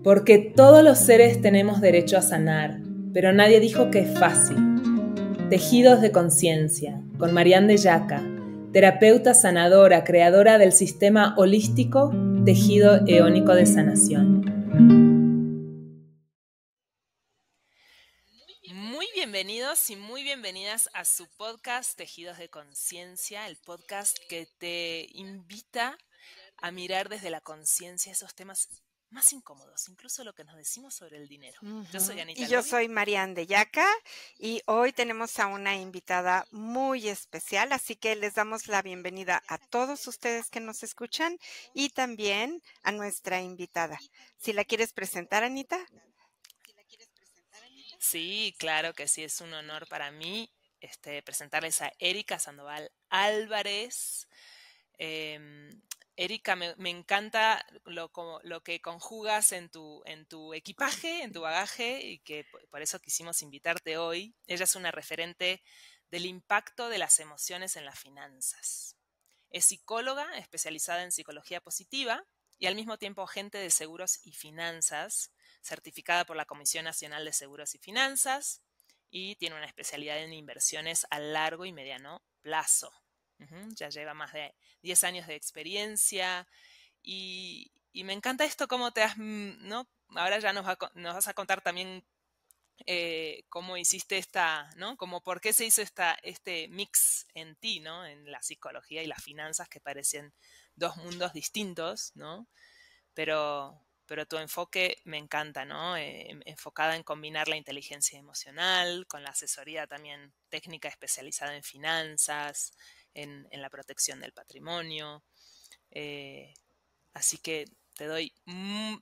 Porque todos los seres tenemos derecho a sanar, pero nadie dijo que es fácil. Tejidos de conciencia, con Marianne de Yaca, terapeuta sanadora, creadora del sistema holístico Tejido Eónico de Sanación. Muy bienvenidos y muy bienvenidas a su podcast Tejidos de Conciencia, el podcast que te invita a mirar desde la conciencia esos temas más incómodos, incluso lo que nos decimos sobre el dinero. Yo soy Anita Y yo Lovi. soy Marianne de Yaca y hoy tenemos a una invitada muy especial, así que les damos la bienvenida a todos ustedes que nos escuchan y también a nuestra invitada. Si la quieres presentar, Anita. Sí, claro que sí, es un honor para mí presentarles a Erika Sandoval Álvarez. Erika, me encanta lo que conjugas en tu equipaje, en tu bagaje, y que por eso quisimos invitarte hoy. Ella es una referente del impacto de las emociones en las finanzas. Es psicóloga especializada en psicología positiva y al mismo tiempo agente de seguros y finanzas, certificada por la Comisión Nacional de Seguros y Finanzas, y tiene una especialidad en inversiones a largo y mediano plazo. Ya lleva más de 10 años de experiencia y me encanta esto, cómo te has, ¿no? Ahora ya nos vas a contar también cómo hiciste ¿no? Como por qué se hizo este mix en ti, ¿no? En la psicología y las finanzas, que parecen dos mundos distintos, ¿no? Pero tu enfoque me encanta, ¿no? Enfocada en combinar la inteligencia emocional con la asesoría también técnica especializada en finanzas, en la protección del patrimonio. Así que te doy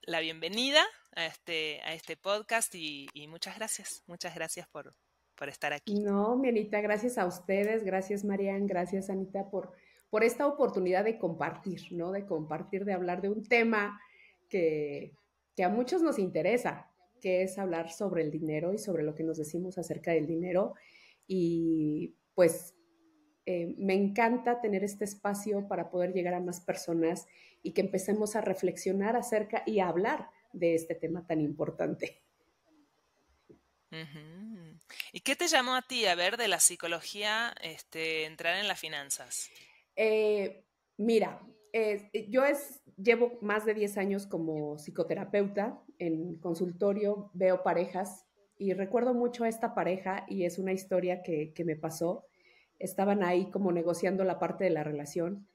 la bienvenida a este podcast y muchas gracias por estar aquí. No, mi Anita, gracias a ustedes, gracias Marian, gracias Anita por esta oportunidad de compartir, ¿no? De compartir, de hablar de un tema que a muchos nos interesa, que es hablar sobre el dinero y sobre lo que nos decimos acerca del dinero. Y pues me encanta tener este espacio para poder llegar a más personas y que empecemos a reflexionar acerca y a hablar de este tema tan importante. Uh-huh. ¿Y qué te llamó a ti, a ver, de la psicología, entrar en las finanzas? Mira, yo llevo más de 10 años como psicoterapeuta en consultorio, veo parejas y recuerdo mucho a esta pareja y es una historia que me pasó. Estaban ahí como negociando la parte de la relación.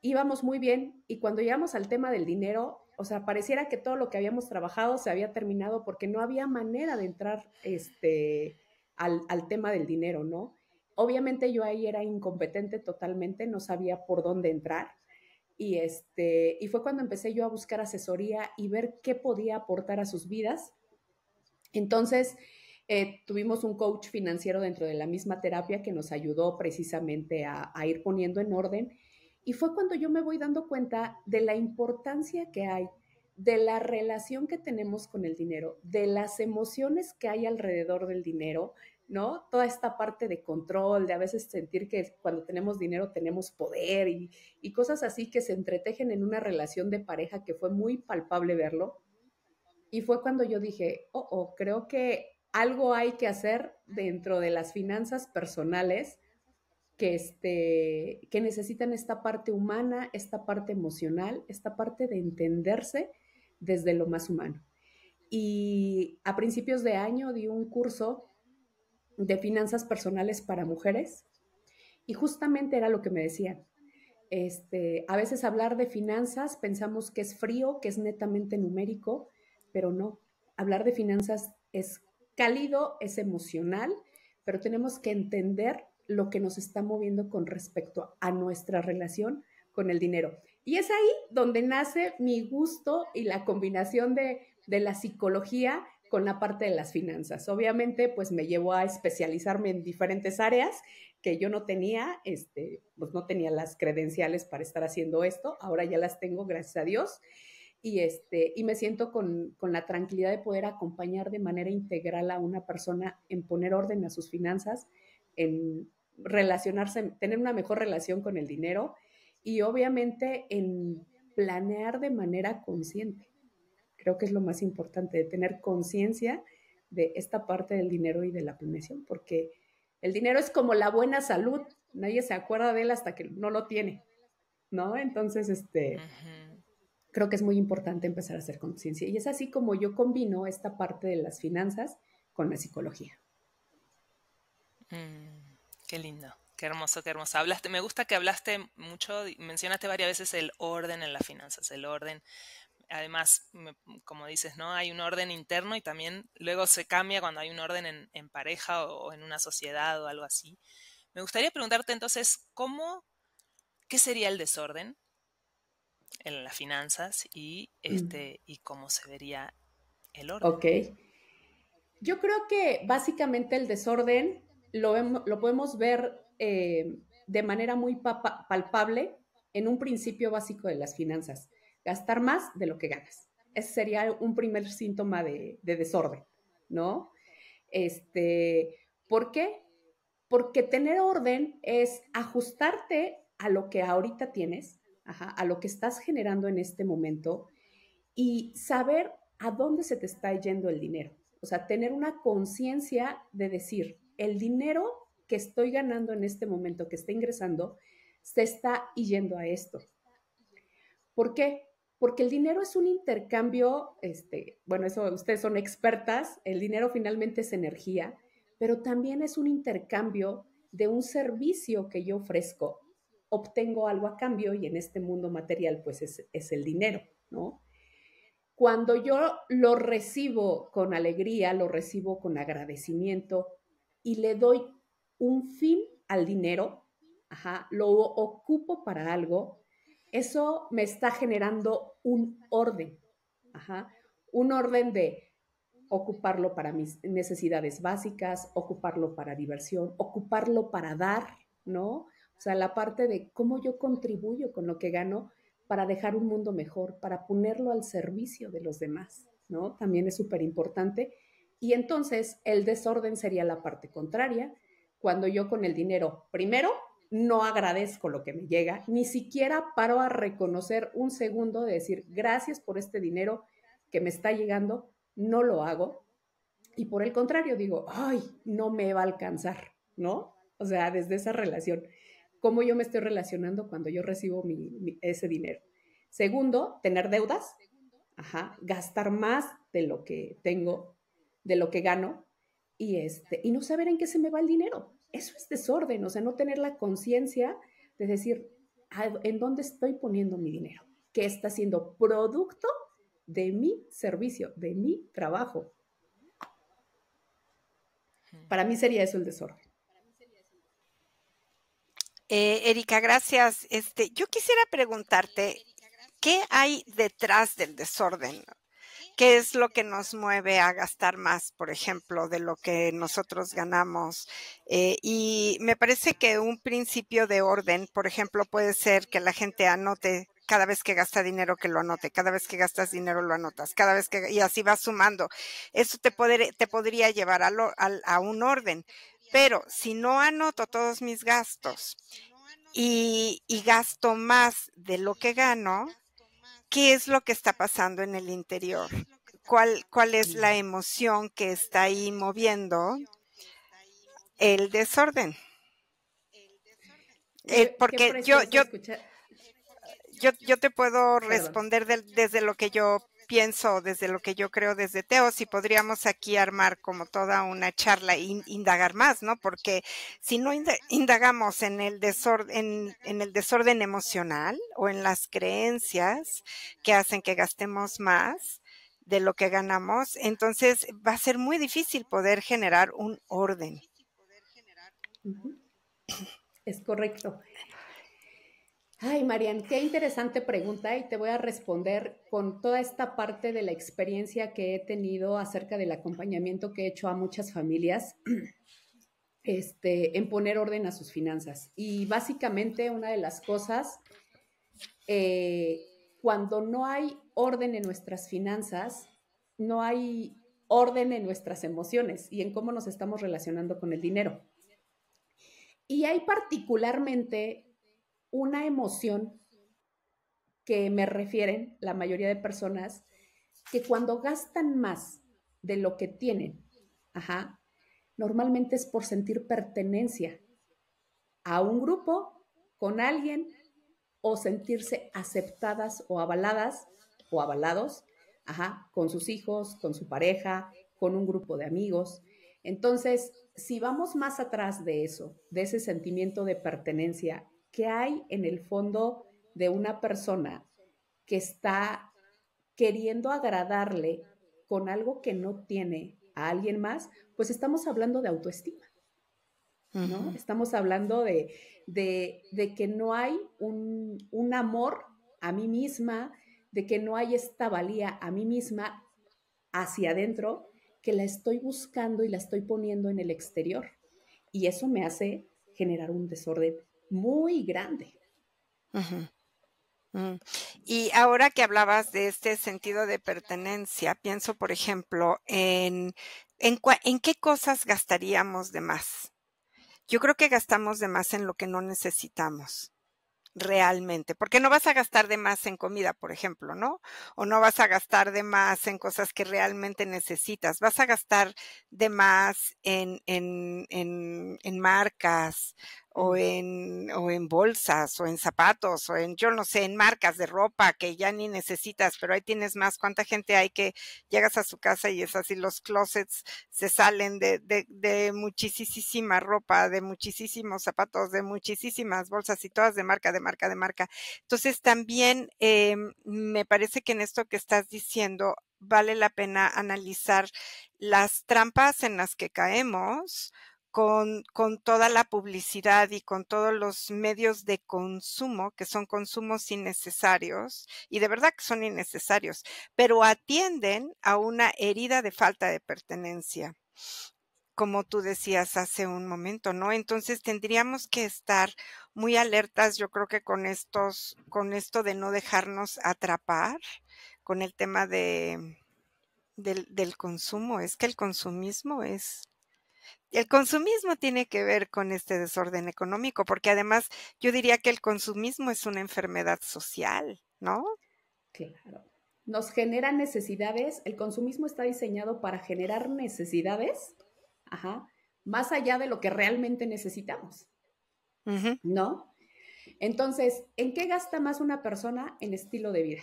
Íbamos muy bien y cuando llegamos al tema del dinero, o sea, pareciera que todo lo que habíamos trabajado se había terminado porque no había manera de entrar al tema del dinero, ¿no? Obviamente yo ahí era incompetente totalmente, no sabía por dónde entrar y fue cuando empecé yo a buscar asesoría y ver qué podía aportar a sus vidas. Entonces, tuvimos un coach financiero dentro de la misma terapia que nos ayudó precisamente a ir poniendo en orden. Y fue cuando yo me voy dando cuenta de la importancia que hay, de la relación que tenemos con el dinero, de las emociones que hay alrededor del dinero, ¿no? Toda esta parte de control, de a veces sentir que cuando tenemos dinero tenemos poder y cosas así que se entretejen en una relación de pareja que fue muy palpable verlo. Y fue cuando yo dije, creo que algo hay que hacer dentro de las finanzas personales que necesitan esta parte humana, esta parte emocional, esta parte de entenderse desde lo más humano. Y a principios de año di un curso de finanzas personales para mujeres y justamente era lo que me decían. A veces hablar de finanzas pensamos que es frío, que es netamente numérico, pero no. Hablar de finanzas es cálido, es emocional, pero tenemos que entender lo que nos está moviendo con respecto a nuestra relación con el dinero. Y es ahí donde nace mi gusto y la combinación de la psicología con la parte de las finanzas. Obviamente, pues me llevó a especializarme en diferentes áreas que yo no tenía, pues no tenía las credenciales para estar haciendo esto, ahora ya las tengo, gracias a Dios, y me siento con la tranquilidad de poder acompañar de manera integral a una persona en poner orden a sus finanzas, en relacionarse, tener una mejor relación con el dinero y obviamente en planear de manera consciente. Creo que es lo más importante, de tener conciencia de esta parte del dinero y de la planeación, porque el dinero es como la buena salud, nadie se acuerda de él hasta que no lo tiene, ¿no? Entonces, creo que es muy importante empezar a hacer conciencia. Y es así como yo combino esta parte de las finanzas con la psicología. Qué lindo, qué hermoso, qué hermoso. Me gusta que hablaste mucho, mencionaste varias veces el orden en las finanzas, el orden. Además, como dices, ¿no? Hay un orden interno y también luego se cambia cuando hay un orden en pareja o en una sociedad o algo así. Me gustaría preguntarte entonces, ¿qué sería el desorden en las finanzas y cómo se vería el orden? Ok. Yo creo que básicamente el desorden lo podemos ver de manera muy palpable en un principio básico de las finanzas. Gastar más de lo que ganas. Ese sería un primer síntoma de desorden, ¿no? ¿Por qué? Porque tener orden es ajustarte a lo que ahorita tienes, a lo que estás generando en este momento y saber a dónde se te está yendo el dinero. O sea, tener una conciencia de decir, el dinero que estoy ganando en este momento, que está ingresando, se está yendo a esto. ¿Por qué? Porque el dinero es un intercambio, bueno, eso ustedes son expertas, el dinero finalmente es energía, pero también es un intercambio de un servicio que yo ofrezco, obtengo algo a cambio y en este mundo material pues es el dinero, ¿no? Cuando yo lo recibo con alegría, lo recibo con agradecimiento y le doy un fin al dinero, lo ocupo para algo, eso me está generando un orden, un orden de ocuparlo para mis necesidades básicas, ocuparlo para diversión, ocuparlo para dar, ¿no? O sea, la parte de cómo yo contribuyo con lo que gano para dejar un mundo mejor, para ponerlo al servicio de los demás, ¿no? También es súper importante. Y entonces el desorden sería la parte contraria, cuando yo con el dinero, primero, no agradezco lo que me llega, ni siquiera paro a reconocer un segundo de decir gracias por este dinero que me está llegando, no lo hago. Y por el contrario, digo, ay, no me va a alcanzar, ¿no? O sea, desde esa relación, cómo yo me estoy relacionando cuando yo recibo ese dinero. Segundo, tener deudas, gastar más de lo que tengo, de lo que gano, y no saber en qué se me va el dinero. Eso es desorden, o sea, no tener la conciencia de decir, ¿en dónde estoy poniendo mi dinero? ¿Qué está siendo producto de mi servicio, de mi trabajo? Para mí sería eso el desorden. Erika, gracias. Yo quisiera preguntarte, ¿qué hay detrás del desorden? ¿Qué es lo que nos mueve a gastar más, por ejemplo, de lo que nosotros ganamos? Y me parece que un principio de orden, por ejemplo, puede ser que la gente anote cada vez que gasta dinero, que lo anote, cada vez que gastas dinero lo anotas, cada vez que, y así vas sumando. Eso te podría llevar a un orden. Pero si no anoto todos mis gastos y gasto más de lo que gano, ¿qué es lo que está pasando en el interior? ¿Cuál es la emoción que está ahí moviendo el desorden? Porque yo te puedo responder desde lo que yo pienso, desde lo que yo creo, desde Teos, y podríamos aquí armar como toda una charla e indagar más, ¿no? Porque si no indagamos en el desorden emocional o en las creencias que hacen que gastemos más de lo que ganamos, entonces va a ser muy difícil poder generar un orden. Es correcto. Ay, Marian, qué interesante pregunta y te voy a responder con toda esta parte de la experiencia que he tenido acerca del acompañamiento que he hecho a muchas familias en poner orden a sus finanzas. Y básicamente una de las cosas, cuando no hay orden en nuestras finanzas, no hay orden en nuestras emociones y en cómo nos estamos relacionando con el dinero. Y hay particularmente una emoción que me refieren la mayoría de personas que cuando gastan más de lo que tienen, ajá, normalmente es por sentir pertenencia a un grupo, con alguien, o sentirse aceptadas o avaladas o avalados, ajá, con sus hijos, con su pareja, con un grupo de amigos. Entonces, si vamos más atrás de eso, de ese sentimiento de pertenencia que hay en el fondo de una persona que está queriendo agradarle con algo que no tiene a alguien más, pues estamos hablando de autoestima. ¿No? Estamos hablando de que no hay un amor a mí misma, de que no hay esta valía a mí misma hacia adentro, que la estoy buscando y la estoy poniendo en el exterior. Y eso me hace generar un desorden muy grande. Y ahora que hablabas de este sentido de pertenencia, pienso, por ejemplo, en qué cosas gastaríamos de más. Yo creo que gastamos de más en lo que no necesitamos realmente, porque no vas a gastar de más en comida, por ejemplo, ¿no? O no vas a gastar de más en cosas que realmente necesitas. Vas a gastar de más en marcas o en bolsas o en zapatos o en, yo no sé, en marcas de ropa que ya ni necesitas, pero ahí tienes más. ¿Cuánta gente hay que llegas a su casa y es así, los closets se salen de muchísima ropa, de muchísimos zapatos, de muchísimas bolsas y todas de marca, de marca, de marca? Entonces también me parece que en esto que estás diciendo vale la pena analizar las trampas en las que caemos con toda la publicidad y con todos los medios de consumo, que son consumos innecesarios, y de verdad que son innecesarios, pero atienden a una herida de falta de pertenencia, como tú decías hace un momento, ¿no? Entonces tendríamos que estar muy alertas, yo creo que con esto de no dejarnos atrapar, con el tema del consumo. Es que el consumismo tiene que ver con este desorden económico, porque además yo diría que el consumismo es una enfermedad social, ¿no? Claro. Nos genera necesidades. El consumismo está diseñado para generar necesidades, ajá, más allá de lo que realmente necesitamos, ¿no? Entonces, ¿en qué gasta más una persona? En estilo de vida.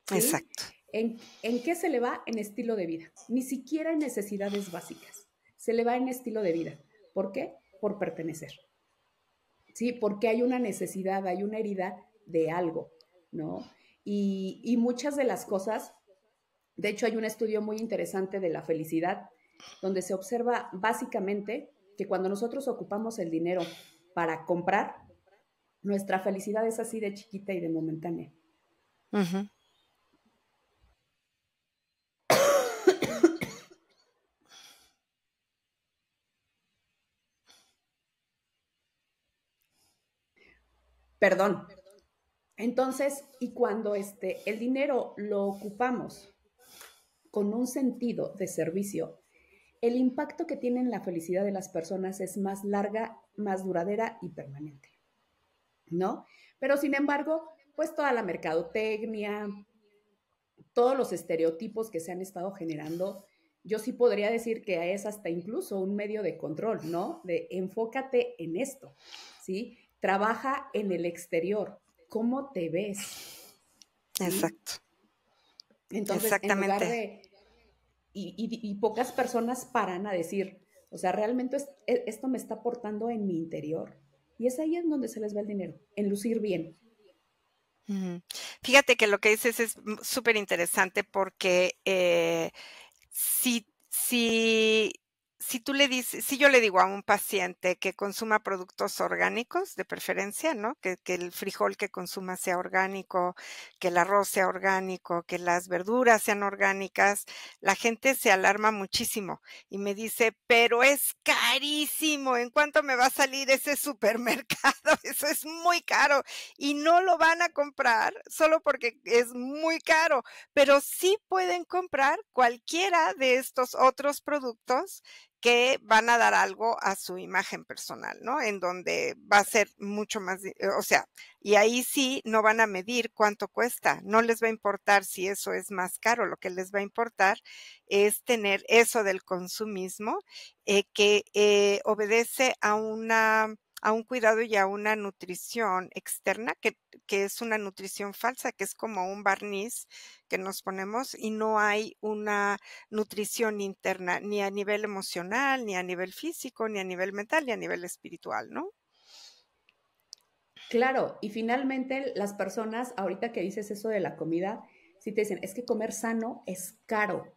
¿Sí? Exacto. ¿En qué se le va? En estilo de vida. Ni siquiera en necesidades básicas. Se le va en estilo de vida. ¿Por qué? Por pertenecer. ¿Sí? Porque hay una necesidad, hay una herida de algo, ¿no? Y muchas de las cosas, de hecho hay un estudio muy interesante de la felicidad, donde se observa básicamente que cuando nosotros ocupamos el dinero para comprar, nuestra felicidad es así de chiquita y de momentánea. Perdón. Entonces, y cuando el dinero lo ocupamos con un sentido de servicio, el impacto que tiene en la felicidad de las personas es más larga, más duradera y permanente, ¿no? Pero sin embargo, pues toda la mercadotecnia, todos los estereotipos que se han estado generando, yo sí podría decir que es hasta incluso un medio de control, ¿no? De enfócate en esto, ¿sí? Trabaja en el exterior, ¿cómo te ves? ¿Sí? Exacto. Entonces, en lugar de... Y pocas personas paran a decir, o sea, realmente esto me está aportando en mi interior. Y es ahí en donde se les va el dinero, en lucir bien. Fíjate que lo que dices es súper interesante porque si tú le dices, si yo le digo a un paciente que consuma productos orgánicos, de preferencia, ¿no? Que el frijol que consuma sea orgánico, que el arroz sea orgánico, que las verduras sean orgánicas, la gente se alarma muchísimo y me dice, pero es carísimo, ¿en cuánto me va a salir ese supermercado? Eso es muy caro y no lo van a comprar solo porque es muy caro, pero sí pueden comprar cualquiera de estos otros productos que van a dar algo a su imagen personal, ¿no? En donde va a ser mucho más, o sea, y ahí sí no van a medir cuánto cuesta, no les va a importar si eso es más caro, lo que les va a importar es tener eso del consumismo que obedece a un cuidado y a una nutrición externa, que es una nutrición falsa, que es como un barniz que nos ponemos y no hay una nutrición interna, ni a nivel emocional, ni a nivel físico, ni a nivel mental, ni a nivel espiritual, ¿no? Claro, y finalmente las personas, ahorita que dices eso de la comida, sí te dicen, es que comer sano es caro.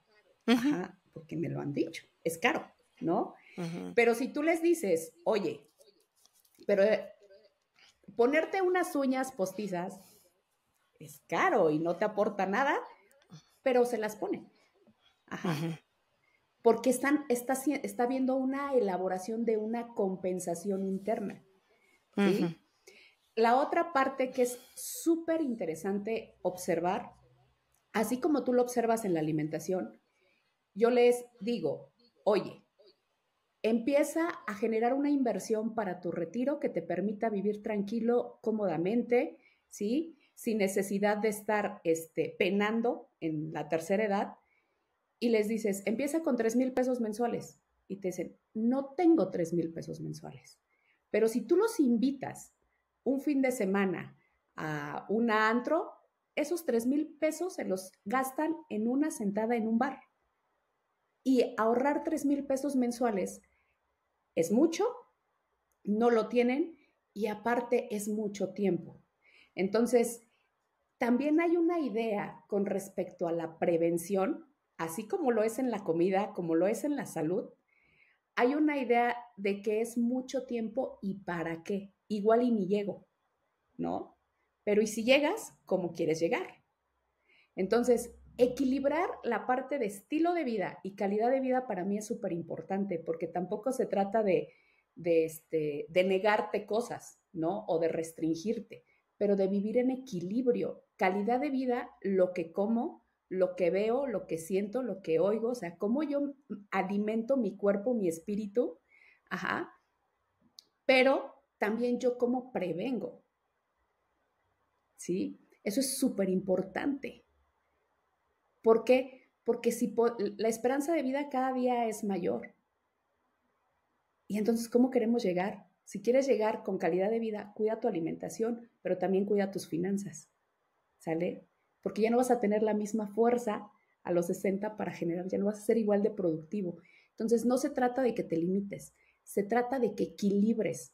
Ujú, Ajá, porque me lo han dicho, es caro, ¿no? ujú, Pero si tú les dices, oye, pero ponerte unas uñas postizas es caro y no te aporta nada, pero se las ponen. Ajá. ujú, Porque está viendo una elaboración de una compensación interna, ujú, ¿sí? La otra parte que es súper interesante observar, así como tú lo observas en la alimentación, yo les digo, oye, empieza a generar una inversión para tu retiro que te permita vivir tranquilo, cómodamente, ¿sí? Sin necesidad de estar penando en la tercera edad. Y les dices, empieza con 3,000 pesos mensuales. Y te dicen, no tengo 3,000 pesos mensuales. Pero si tú los invitas un fin de semana a un antro, esos 3,000 pesos se los gastan en una sentada en un bar. Y ahorrar 3,000 pesos mensuales es mucho, no lo tienen y aparte es mucho tiempo. Entonces, también hay una idea con respecto a la prevención, así como lo es en la comida, como lo es en la salud. Hay una idea de que es mucho tiempo y para qué. Igual y ni llego, ¿no? Pero ¿y si llegas? ¿Cómo quieres llegar? Entonces, equilibrar la parte de estilo de vida y calidad de vida para mí es súper importante porque tampoco se trata de negarte cosas, ¿no? O de restringirte, pero de vivir en equilibrio. Calidad de vida, lo que como, lo que veo, lo que siento, lo que oigo, o sea, cómo yo alimento mi cuerpo, mi espíritu, ajá, pero también yo cómo prevengo, ¿sí? Eso es súper importante. ¿Por qué? Porque si la esperanza de vida cada día es mayor. Y entonces, ¿cómo queremos llegar? Si quieres llegar con calidad de vida, cuida tu alimentación, pero también cuida tus finanzas, ¿sale? Porque ya no vas a tener la misma fuerza a los 60 para generar, ya no vas a ser igual de productivo. Entonces, no se trata de que te limites, se trata de que equilibres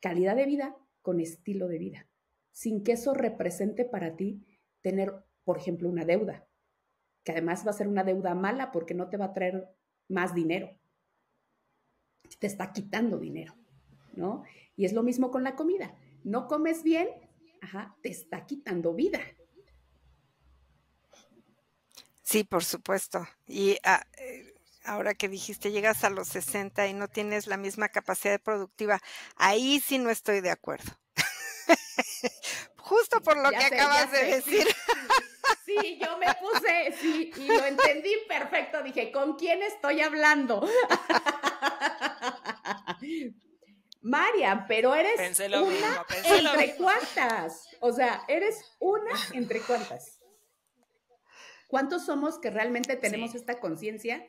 calidad de vida con estilo de vida, sin que eso represente para ti tener, por ejemplo, una deuda, que además va a ser una deuda mala porque no te va a traer más dinero, te está quitando dinero, ¿no? Y es lo mismo con la comida. No comes bien, ajá, te está quitando vida. Sí, por supuesto. Y ahora que dijiste, llegas a los 60 y no tienes la misma capacidad productiva, ahí sí no estoy de acuerdo. Justo por lo que acabas de decir. Sí. Sí, yo me puse, sí, y lo entendí perfecto. Dije, ¿con quién estoy hablando? Marian, pero eres Pensé lo una mismo, pensé lo entre mismo. cuántas. O sea, eres una entre cuántas. ¿Cuántos somos que realmente tenemos Sí. esta conciencia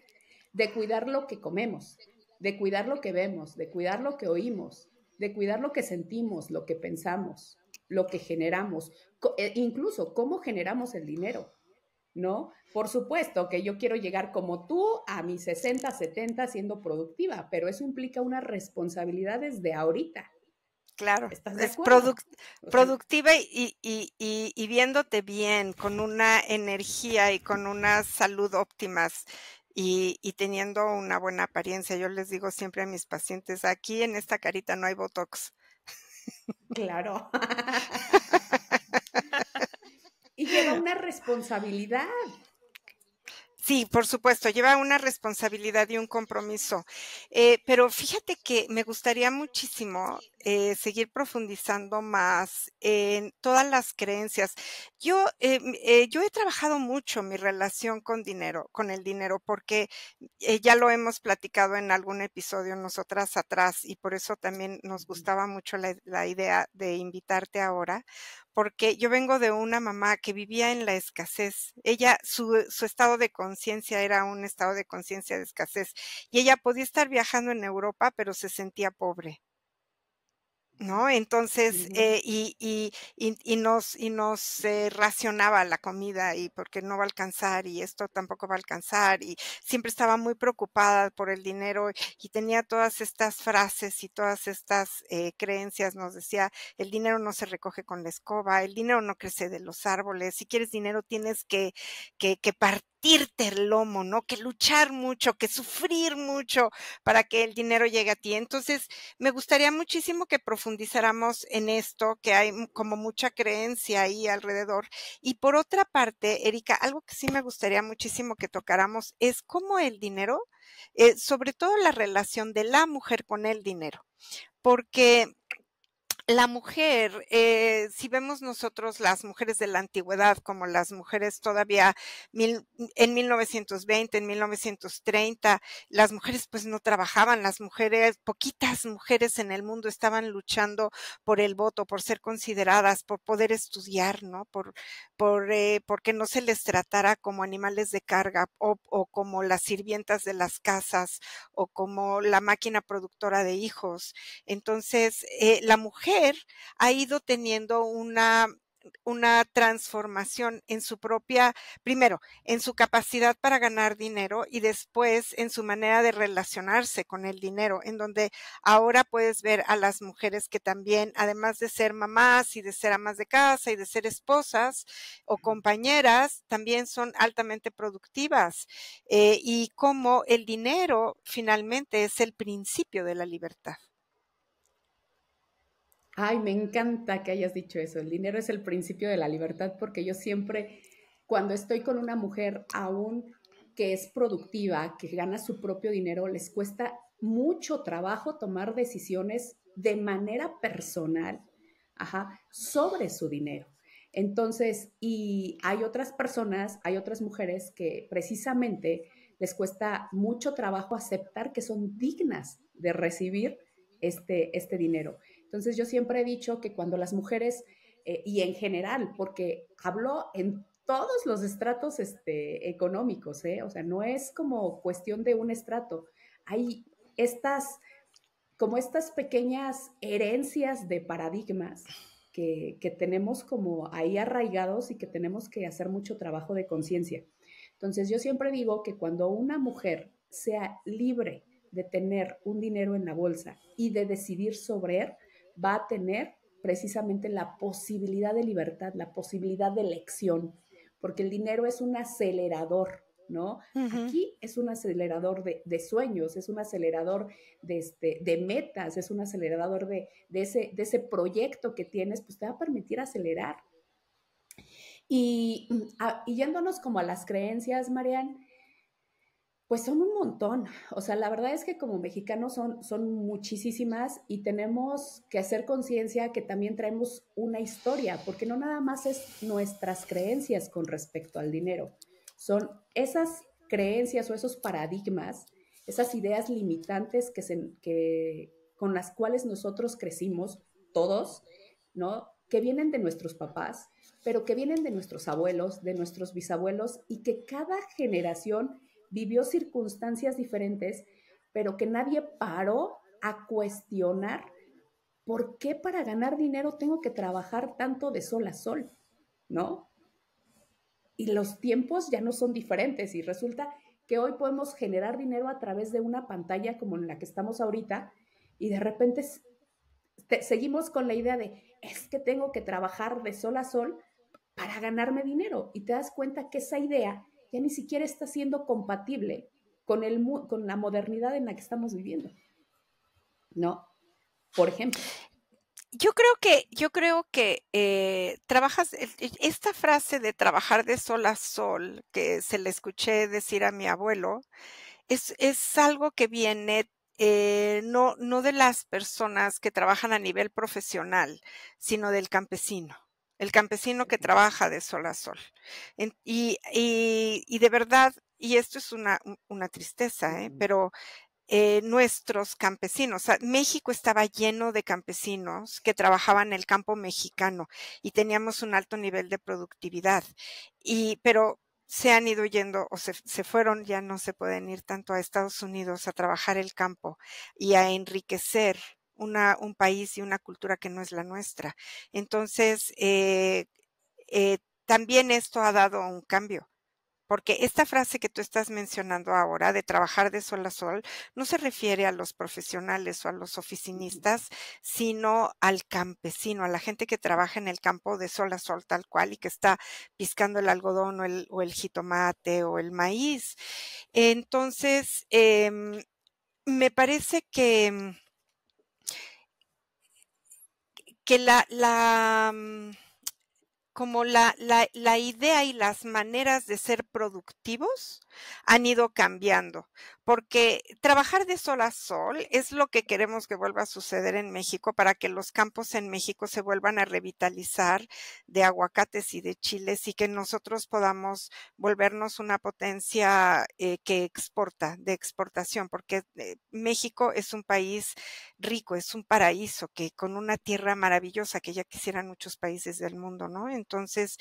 de cuidar lo que comemos, de cuidar lo que vemos, de cuidar lo que oímos, de cuidar lo que sentimos, lo que pensamos, lo que generamos, incluso cómo generamos el dinero, ¿no? Por supuesto que yo quiero llegar como tú a mis 60, 70 siendo productiva, pero eso implica una responsabilidad desde ahorita. Claro, ¿Estás de es acuerdo? O sea, productiva y viéndote bien, con una energía y con una salud óptimas y teniendo una buena apariencia. Yo les digo siempre a mis pacientes, aquí en esta carita no hay botox. claro. Y lleva una responsabilidad. Sí, por supuesto, lleva una responsabilidad y un compromiso. Pero fíjate que me gustaría muchísimo seguir profundizando más en todas las creencias. Yo he trabajado mucho mi relación con el dinero, porque ya lo hemos platicado en algún episodio nosotras atrás, y por eso también nos gustaba mucho la idea de invitarte ahora, porque yo vengo de una mamá que vivía en la escasez. Ella, su estado de conciencia era un estado de conciencia de escasez, y ella podía estar viajando en Europa, pero se sentía pobre. ¿No? Entonces, Ujú. nos racionaba la comida, y porque no va a alcanzar, y esto tampoco va a alcanzar, y siempre estaba muy preocupada por el dinero, y tenía todas estas frases y todas estas creencias. Nos decía: el dinero no se recoge con la escoba, el dinero no crece de los árboles, si quieres dinero tienes que partirte el lomo, ¿no? Que luchar mucho, que sufrir mucho para que el dinero llegue a ti. Entonces, me gustaría muchísimo que profundizáramos en esto, que hay como mucha creencia ahí alrededor. Y por otra parte, Erika, algo que sí me gustaría muchísimo que tocáramos es cómo el dinero, sobre todo la relación de la mujer con el dinero, porque la mujer, si vemos nosotros las mujeres de la antigüedad como las mujeres todavía en 1920, en 1930, las mujeres pues no trabajaban, las mujeres, poquitas mujeres en el mundo estaban luchando por el voto, por ser consideradas, por poder estudiar, ¿no? Porque no se les tratara como animales de carga, o como las sirvientas de las casas, o como la máquina productora de hijos. Entonces, la mujer ha ido teniendo una transformación en su propia, primero, en su capacidad para ganar dinero, y después en su manera de relacionarse con el dinero, en donde ahora puedes ver a las mujeres que también, además de ser mamás y de ser amas de casa y de ser esposas o compañeras, también son altamente productivas, y cómo el dinero finalmente es el principio de la libertad. Ay, me encanta que hayas dicho eso. El dinero es el principio de la libertad, porque yo siempre, cuando estoy con una mujer aún que es productiva, que gana su propio dinero, les cuesta mucho trabajo tomar decisiones de manera personal, ajá, sobre su dinero. Entonces, y hay otras personas, hay otras mujeres que precisamente les cuesta mucho trabajo aceptar que son dignas de recibir este dinero. Entonces yo siempre he dicho que cuando las mujeres, y en general, porque hablo en todos los estratos económicos, o sea, no es como cuestión de un estrato, hay estas, como estas pequeñas herencias de paradigmas que tenemos como ahí arraigados y que tenemos que hacer mucho trabajo de conciencia. Entonces yo siempre digo que cuando una mujer sea libre de tener un dinero en la bolsa y de decidir sobre él, va a tener precisamente la posibilidad de libertad, la posibilidad de elección, porque el dinero es un acelerador, ¿no? Ujú. Aquí es un acelerador de sueños, es un acelerador de metas, es un acelerador de ese proyecto que tienes, pues te va a permitir acelerar. Y yéndonos como a las creencias, Marian, pues son un montón. O sea, la verdad es que como mexicanos son muchísimas, y tenemos que hacer conciencia que también traemos una historia, porque no nada más es nuestras creencias con respecto al dinero, son esas creencias o esos paradigmas, esas ideas limitantes con las cuales nosotros crecimos todos, ¿no? Que vienen de nuestros papás, pero que vienen de nuestros abuelos, de nuestros bisabuelos, y que cada generación vivió circunstancias diferentes, pero que nadie paró a cuestionar por qué para ganar dinero tengo que trabajar tanto de sol a sol, ¿no? Y los tiempos ya no son diferentes, y resulta que hoy podemos generar dinero a través de una pantalla como en la que estamos ahorita, y de repente seguimos con la idea de es que tengo que trabajar de sol a sol para ganarme dinero, y te das cuenta que esa idea ya ni siquiera está siendo compatible con la modernidad en la que estamos viviendo, ¿no? Por ejemplo. Yo creo que trabajas, esta frase de trabajar de sol a sol, que se le escuché decir a mi abuelo, es algo que viene no de las personas que trabajan a nivel profesional, sino del campesino. El campesino que trabaja de sol a sol. Y de verdad, y esto es una tristeza, pero nuestros campesinos, o sea, México estaba lleno de campesinos que trabajaban en el campo mexicano y teníamos un alto nivel de productividad. Pero se han ido yendo o se fueron, ya no se pueden ir tanto a Estados Unidos a trabajar el campo y a enriquecer un país y una cultura que no es la nuestra. Entonces, también esto ha dado un cambio. Porque esta frase que tú estás mencionando ahora de trabajar de sol a sol no se refiere a los profesionales o a los oficinistas, sino al campesino, a la gente que trabaja en el campo de sol a sol tal cual y que está piscando el algodón o el jitomate o el maíz. Entonces, me parece que como la idea y las maneras de ser productivos han ido cambiando, porque trabajar de sol a sol es lo que queremos que vuelva a suceder en México para que los campos en México se vuelvan a revitalizar de aguacates y de chiles y que nosotros podamos volvernos una potencia que exporta, de exportación, porque México es un país rico, es un paraíso que con una tierra maravillosa que ya quisieran muchos países del mundo, ¿no? Entonces,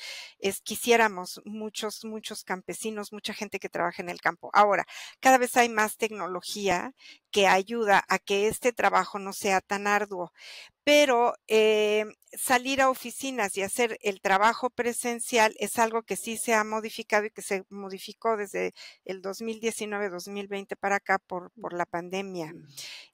quisiéramos muchos campesinos, mucha gente que trabaja en el campo. Ahora, cada vez hay más tecnología que ayuda a que este trabajo no sea tan arduo, pero salir a oficinas y hacer el trabajo presencial es algo que sí se ha modificado y que se modificó desde el 2019-2020 para acá por la pandemia.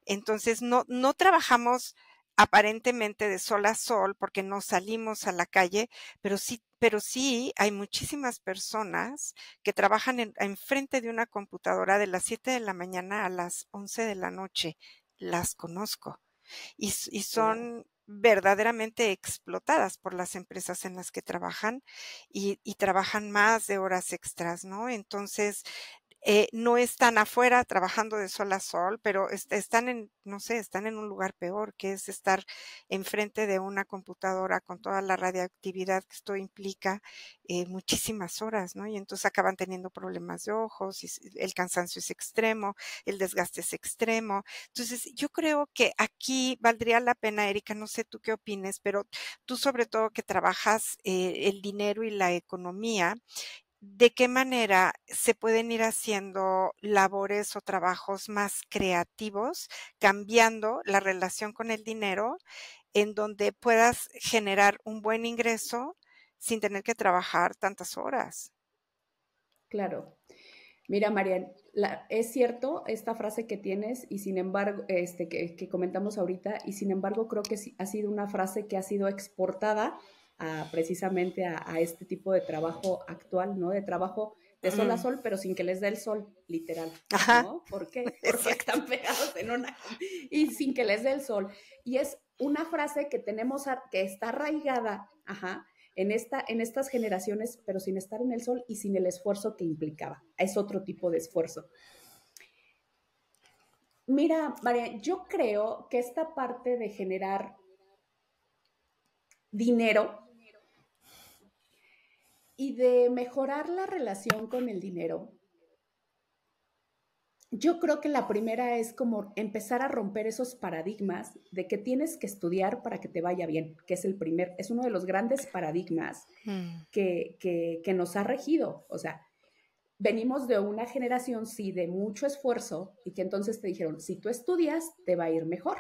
Entonces, no trabajamos aparentemente de sol a sol porque no salimos a la calle, pero sí hay muchísimas personas que trabajan enfrente de una computadora de las 7 de la mañana a las 11 de la noche. Las conozco y son verdaderamente explotadas por las empresas en las que trabajan y trabajan más de horas extras, ¿no? Entonces, no están afuera trabajando de sol a sol, pero están en, no sé, están en un lugar peor, que es estar enfrente de una computadora con toda la radioactividad que esto implica, muchísimas horas, ¿no? Y entonces acaban teniendo problemas de ojos, y el cansancio es extremo, el desgaste es extremo. Entonces, yo creo que aquí valdría la pena, Erika, no sé tú qué opines, pero tú sobre todo que trabajas el dinero y la economía, ¿de qué manera se pueden ir haciendo labores o trabajos más creativos, cambiando la relación con el dinero, en donde puedas generar un buen ingreso sin tener que trabajar tantas horas? Claro. Mira, Marian, es cierto esta frase que tienes y sin embargo, que comentamos ahorita, y sin embargo creo que sí, ha sido una frase que ha sido exportada precisamente a este tipo de trabajo actual, ¿no? De trabajo de sol a Mm, sol, pero sin que les dé el sol, literal, ajá, ¿no? ¿Por qué? Porque exacto. están pegados en una y sin que les dé el sol. Y es una frase que tenemos, que está arraigada, ajá, en estas generaciones, pero sin estar en el sol y sin el esfuerzo que implicaba. Es otro tipo de esfuerzo. Mira, María, yo creo que esta parte de generar dinero y de mejorar la relación con el dinero, yo creo que la primera es como empezar a romper esos paradigmas de que tienes que estudiar para que te vaya bien, que es uno de los grandes paradigmas Mm, que nos ha regido. O sea, venimos de una generación, sí, de mucho esfuerzo y que entonces te dijeron, si tú estudias, te va a ir mejor.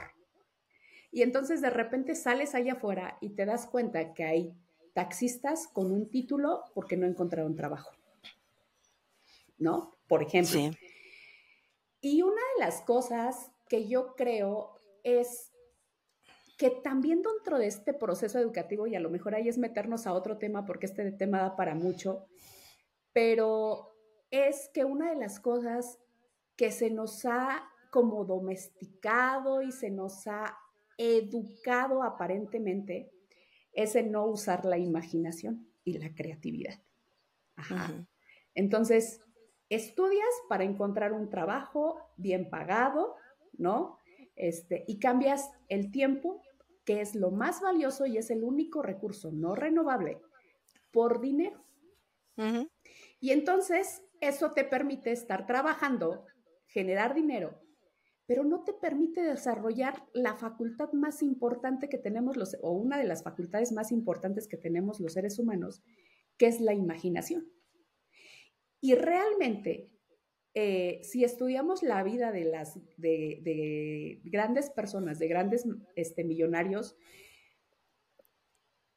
Y entonces de repente sales allá afuera y te das cuenta que hay taxistas con un título porque no encontraron trabajo, ¿no? Por ejemplo. sí. Y una de las cosas que yo creo es que también dentro de este proceso educativo, y a lo mejor ahí es meternos a otro tema porque este tema da para mucho, pero es que una de las cosas que se nos ha como domesticado y se nos ha educado aparentemente es el no usar la imaginación y la creatividad. Ajá. Ujú, Entonces, estudias para encontrar un trabajo bien pagado, ¿no? Y cambias el tiempo, que es lo más valioso y es el único recurso no renovable, por dinero. Ujú. Y entonces eso te permite estar trabajando, generar dinero, pero no te permite desarrollar la facultad más importante que tenemos o una de las facultades más importantes que tenemos los seres humanos, que es la imaginación. Y realmente, si estudiamos la vida de grandes personas, de grandes millonarios,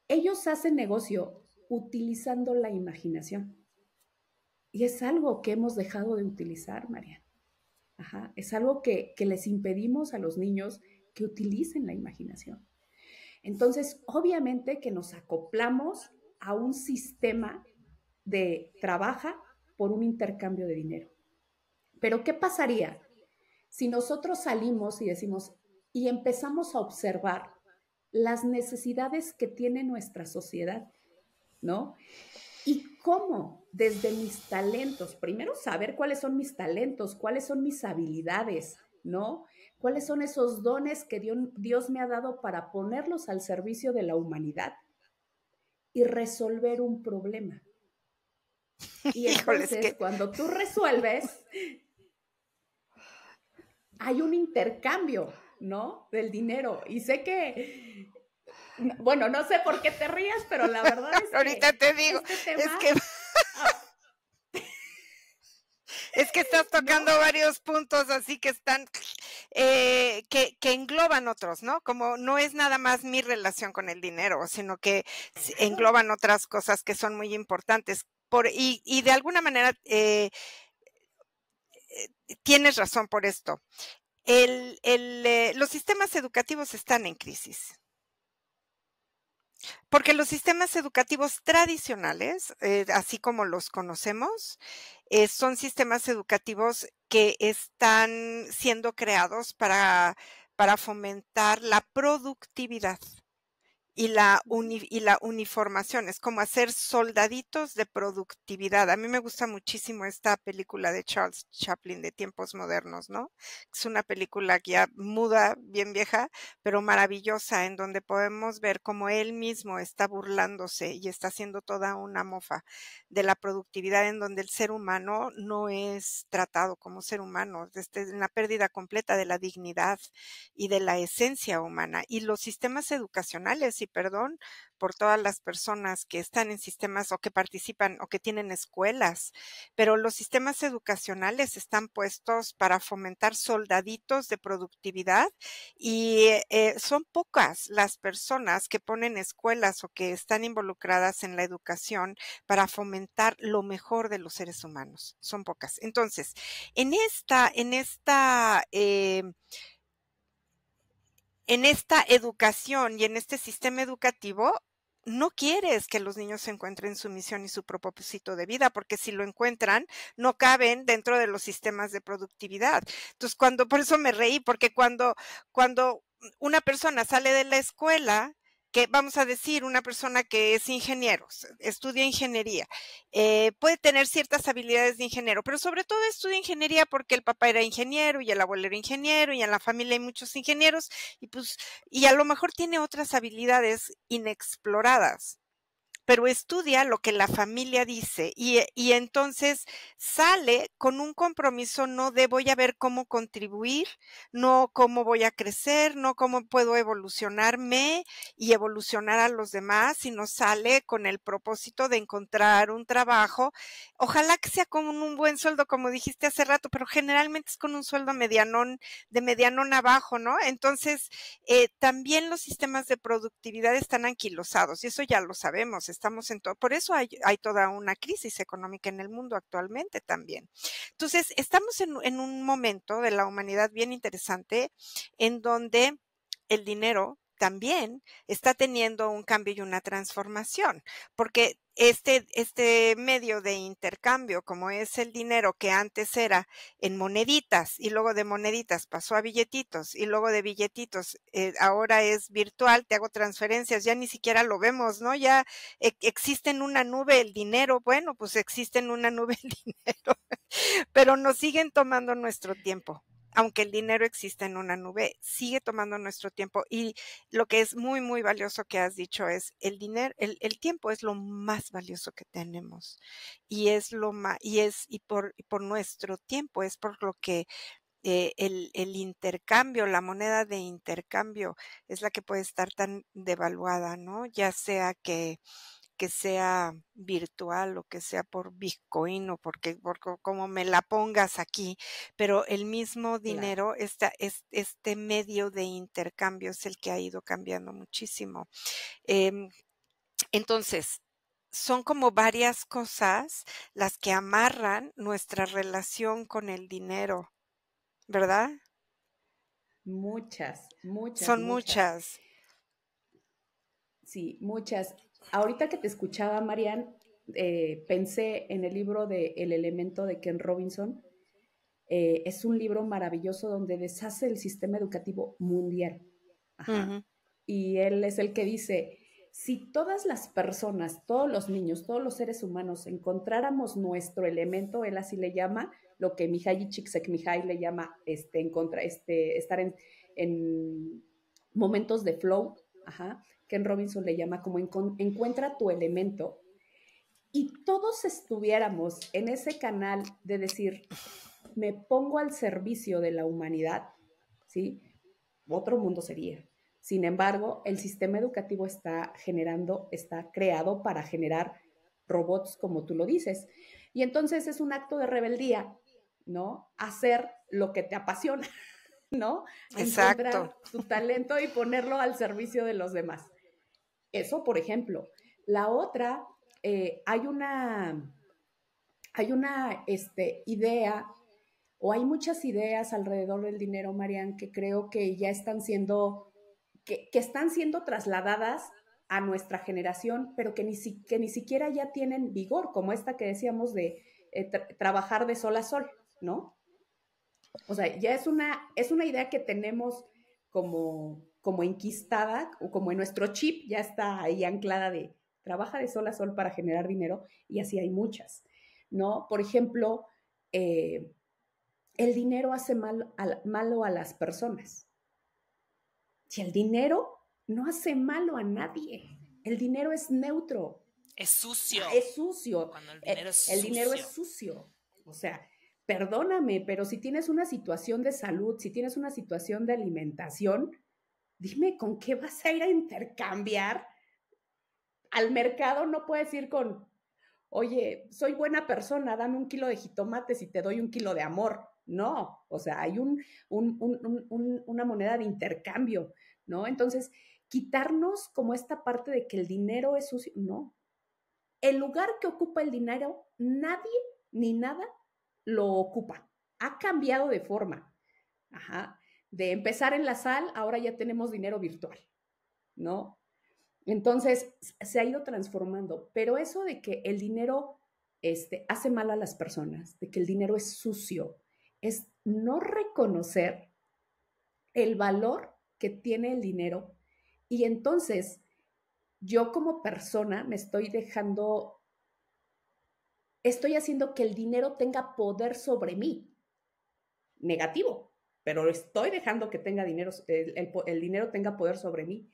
ellos hacen negocio utilizando la imaginación. Y es algo que hemos dejado de utilizar, María. Ajá. Es algo que les impedimos a los niños que utilicen la imaginación. Entonces, obviamente que nos acoplamos a un sistema de trabaja por un intercambio de dinero. Pero ¿qué pasaría si nosotros salimos y decimos y empezamos a observar las necesidades que tiene nuestra sociedad, ¿no? Y cómo desde mis talentos, primero saber cuáles son mis talentos, cuáles son mis habilidades, ¿no? ¿Cuáles son esos dones que Dios me ha dado para ponerlos al servicio de la humanidad y resolver un problema? Y Híjoles, entonces, que cuando tú resuelves, hay un intercambio, ¿no? Del dinero. Y sé que, bueno, no sé por qué te rías, pero la verdad es ahorita que te digo, este es tema, que ah, es que estás ¿no? tocando varios puntos así que están, que engloban otros, ¿no? Como no es nada más mi relación con el dinero, sino que Claro. engloban otras cosas que son muy importantes. Y de alguna manera tienes razón por esto. Los sistemas educativos están en crisis. Porque los sistemas educativos tradicionales, así como los conocemos, son sistemas educativos que están siendo creados para fomentar la productividad y la uniformación. Es como hacer soldaditos de productividad. A mí me gusta muchísimo esta película de Charles Chaplin de tiempos modernos, ¿no? Es una película ya muda, bien vieja, pero maravillosa, en donde podemos ver cómo él mismo está burlándose y está haciendo toda una mofa de la productividad, en donde el ser humano no es tratado como ser humano, en la pérdida completa de la dignidad y de la esencia humana. Y los sistemas educacionales, y perdón por todas las personas que están en sistemas o que participan o que tienen escuelas, pero los sistemas educacionales están puestos para fomentar soldaditos de productividad y son pocas las personas que ponen escuelas o que están involucradas en la educación para fomentar lo mejor de los seres humanos. Son pocas. Entonces, en esta educación y en este sistema educativo, no quieres que los niños encuentren su misión y su propósito de vida, porque si lo encuentran, no caben dentro de los sistemas de productividad. Entonces, por eso me reí, porque cuando una persona sale de la escuela, que vamos a decir, una persona que es ingeniero, estudia ingeniería, puede tener ciertas habilidades de ingeniero, pero sobre todo estudia ingeniería porque el papá era ingeniero y el abuelo era ingeniero y en la familia hay muchos ingenieros y a lo mejor tiene otras habilidades inexploradas, pero estudia lo que la familia dice y entonces sale con un compromiso no de voy a ver cómo contribuir, no cómo voy a crecer, no cómo puedo evolucionarme y evolucionar a los demás, sino sale con el propósito de encontrar un trabajo, ojalá que sea con un buen sueldo, como dijiste hace rato, pero generalmente es con un sueldo medianón, de medianón abajo, ¿no? Entonces, también los sistemas de productividad están anquilosados y eso ya lo sabemos, estamos en todo, por eso hay toda una crisis económica en el mundo actualmente también. Entonces, estamos en un momento de la humanidad bien interesante en donde el dinero también está teniendo un cambio y una transformación, porque este medio de intercambio, como es el dinero que antes era en moneditas y luego de moneditas pasó a billetitos y luego de billetitos ahora es virtual, te hago transferencias, ya ni siquiera lo vemos, ¿no? Ya existe en una nube el dinero, bueno, pues existe en una nube el dinero, pero nos siguen tomando nuestro tiempo. aunque el dinero exista en una nube, sigue tomando nuestro tiempo. Y lo que es muy, muy valioso que has dicho es el dinero, el tiempo es lo más valioso que tenemos. Y es lo más, y por nuestro tiempo, es por lo que el intercambio, la moneda de intercambio es la que puede estar tan devaluada, ¿no? Ya sea que sea virtual o que sea por Bitcoin o por como me la pongas aquí, pero el mismo Claro. dinero, este medio de intercambio es el que ha ido cambiando muchísimo. Entonces, son como varias cosas las que amarran nuestra relación con el dinero, ¿verdad? Muchas, muchas, Son muchas. muchas. Sí, muchas. Ahorita que te escuchaba, Marian, pensé en el libro de El elemento de Ken Robinson. Es un libro maravilloso donde deshace el sistema educativo mundial. Ajá. Ujú, Y él es el que dice, si todas las personas, todos los niños, todos los seres humanos encontráramos nuestro elemento, él así le llama, lo que Mihaly Csikszentmihalyi le llama estar en momentos de flow, ajá, Ken Robinson le llama como encuentra tu elemento, y todos estuviéramos en ese canal de decir, me pongo al servicio de la humanidad, ¿sí? Otro mundo sería. Sin embargo, el sistema educativo está creado para generar robots, como tú lo dices. Y entonces es un acto de rebeldía, ¿no? Hacer lo que te apasiona, ¿no? exacto. Encontrar tu talento y ponerlo al servicio de los demás. Eso, por ejemplo. La otra, hay una idea o hay muchas ideas alrededor del dinero, Marian, que creo que ya están siendo, que están siendo trasladadas a nuestra generación, pero que ni siquiera ya tienen vigor, como esta que decíamos de trabajar de sol a sol, ¿no? O sea, ya es una idea que tenemos como enquistada, o como en nuestro chip, ya está ahí anclada de trabaja de sol a sol para generar dinero, y así hay muchas, ¿no? Por ejemplo, eh, el dinero hace malo a las personas. Si el dinero no hace malo a nadie, el dinero es neutro, Es sucio. es sucio, Cuando el dinero es el dinero es sucio. sucio. O sea, perdóname, pero si tienes una situación de salud, si tienes una situación de alimentación, dime con qué vas a ir a intercambiar. Al mercado no puedes ir con, oye, soy buena persona, dame 1 kilo de jitomates y te doy 1 kilo de amor. No, o sea, hay una moneda de intercambio, ¿no? Entonces, quitarnos como esta parte de que el dinero es sucio, no. El lugar que ocupa el dinero, nadie ni nada lo ocupa. Ha cambiado de forma. Ajá. De empezar en la sal, ahora ya tenemos dinero virtual, ¿no? Entonces, se ha ido transformando, pero eso de que el dinero hace mal a las personas, de que el dinero es sucio, es no reconocer el valor que tiene el dinero. Y entonces, yo como persona me estoy haciendo que el dinero tenga poder sobre mí, negativo, pero estoy dejando que tenga dinero, el dinero tenga poder sobre mí,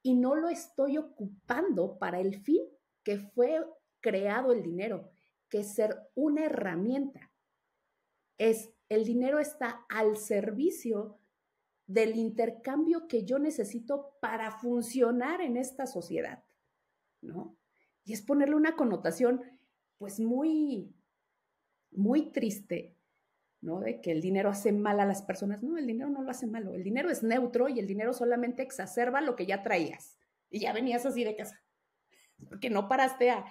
y no lo estoy ocupando para el fin que fue creado el dinero, que es ser una herramienta. El dinero está al servicio del intercambio que yo necesito para funcionar en esta sociedad, ¿no? Y es ponerle una connotación, pues muy, muy triste, ¿no? De que el dinero hace mal a las personas. No, el dinero no lo hace malo. El dinero es neutro y el dinero solamente exacerba lo que ya traías. Y ya venías así de casa. Porque no paraste a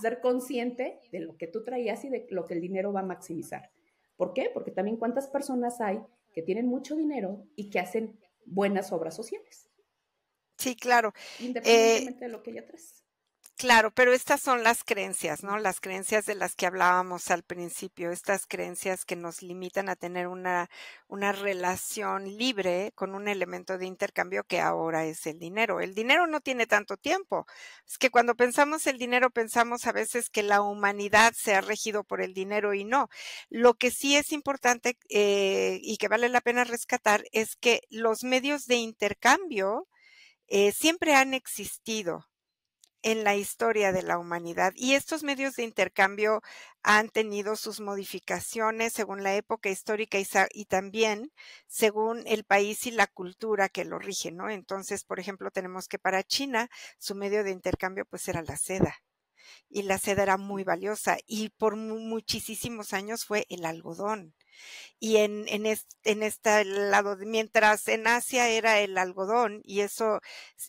ser consciente de lo que tú traías y de lo que el dinero va a maximizar. ¿Por qué? Porque también cuántas personas hay que tienen mucho dinero y que hacen buenas obras sociales, Sí, claro. Eh, independientemente de lo que ya traes. Claro, pero estas son las creencias, ¿no? Las creencias de las que hablábamos al principio, estas creencias que nos limitan a tener una relación libre con un elemento de intercambio que ahora es el dinero. El dinero no tiene tanto tiempo. Es que cuando pensamos el dinero, pensamos a veces que la humanidad se ha regido por el dinero y no. Lo que sí es importante y que vale la pena rescatar es que los medios de intercambio siempre han existido en la historia de la humanidad. Y estos medios de intercambio han tenido sus modificaciones según la época histórica y también según el país y la cultura que lo rige, ¿no? Entonces, por ejemplo, tenemos que para China su medio de intercambio pues era la seda. Y la seda era muy valiosa y por muchísimos años fue el algodón. Y en este lado, mientras en Asia era el algodón y eso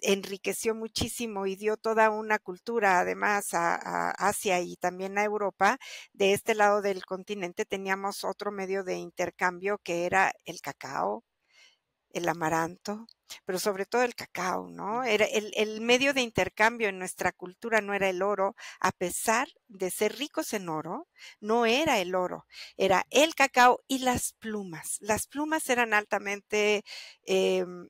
enriqueció muchísimo y dio toda una cultura además a Asia y también a Europa, de este lado del continente teníamos otro medio de intercambio que era el cacao, el amaranto, pero sobre todo el cacao, ¿no? Era el medio de intercambio en nuestra cultura no era el oro, a pesar de ser ricos en oro, no era el oro, era el cacao y las plumas. Las plumas eran altamente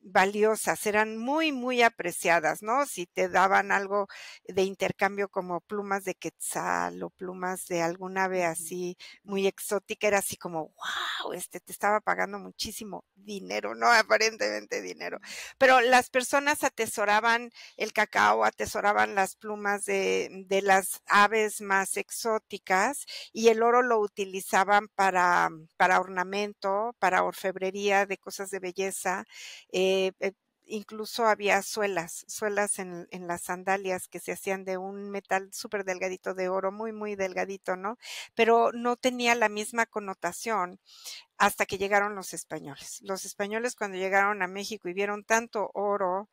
valiosas, eran muy, muy apreciadas, ¿no? Si te daban algo de intercambio como plumas de quetzal o plumas de algún ave así muy exótica, era así como, wow, te estaba pagando muchísimo dinero, ¿no? Aparentemente dinero. Pero las personas atesoraban el cacao, atesoraban las plumas de las aves más exóticas y el oro lo utilizaban para ornamento, para orfebrería de cosas de belleza. Incluso había suelas en las sandalias que se hacían de un metal súper delgadito de oro, muy, muy delgadito, ¿no? Pero no tenía la misma connotación hasta que llegaron los españoles. Los españoles cuando llegaron a México y vieron tanto oro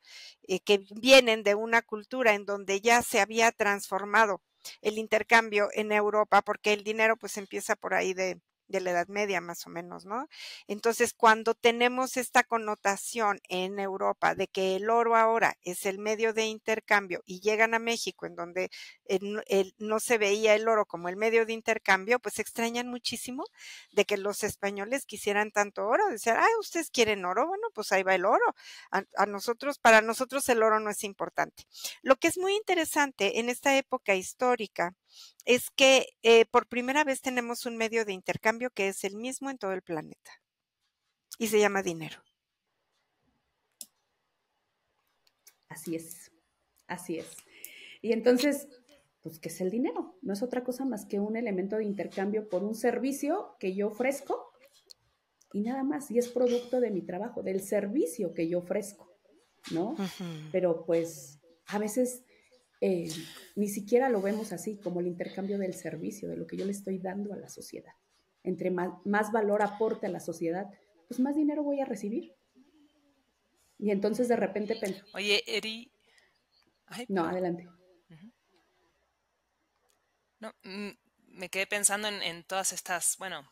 que vienen de una cultura en donde ya se había transformado el intercambio en Europa, porque el dinero pues empieza por ahí de la Edad Media más o menos, ¿no? Entonces, cuando tenemos esta connotación en Europa de que el oro ahora es el medio de intercambio y llegan a México en donde no se veía el oro como el medio de intercambio, pues extrañan muchísimo de que los españoles quisieran tanto oro. Decían, ah, ustedes quieren oro, bueno, pues ahí va el oro. A nosotros, para nosotros el oro no es importante. Lo que es muy interesante en esta época histórica es que por primera vez tenemos un medio de intercambio que es el mismo en todo el planeta y se llama dinero. Así es, así es. Y entonces, pues, ¿qué es el dinero? No es otra cosa más que un elemento de intercambio por un servicio que yo ofrezco y nada más, y es producto de mi trabajo, del servicio que yo ofrezco, ¿no? Ujú. Pero pues a veces ni siquiera lo vemos así, como el intercambio del servicio, de lo que yo le estoy dando a la sociedad. Entre más valor aporte a la sociedad, pues más dinero voy a recibir. Y entonces de repente pensé, Oye, Eri, ay, no, perdón. adelante. Ujú. No, me quedé pensando en todas estas, bueno,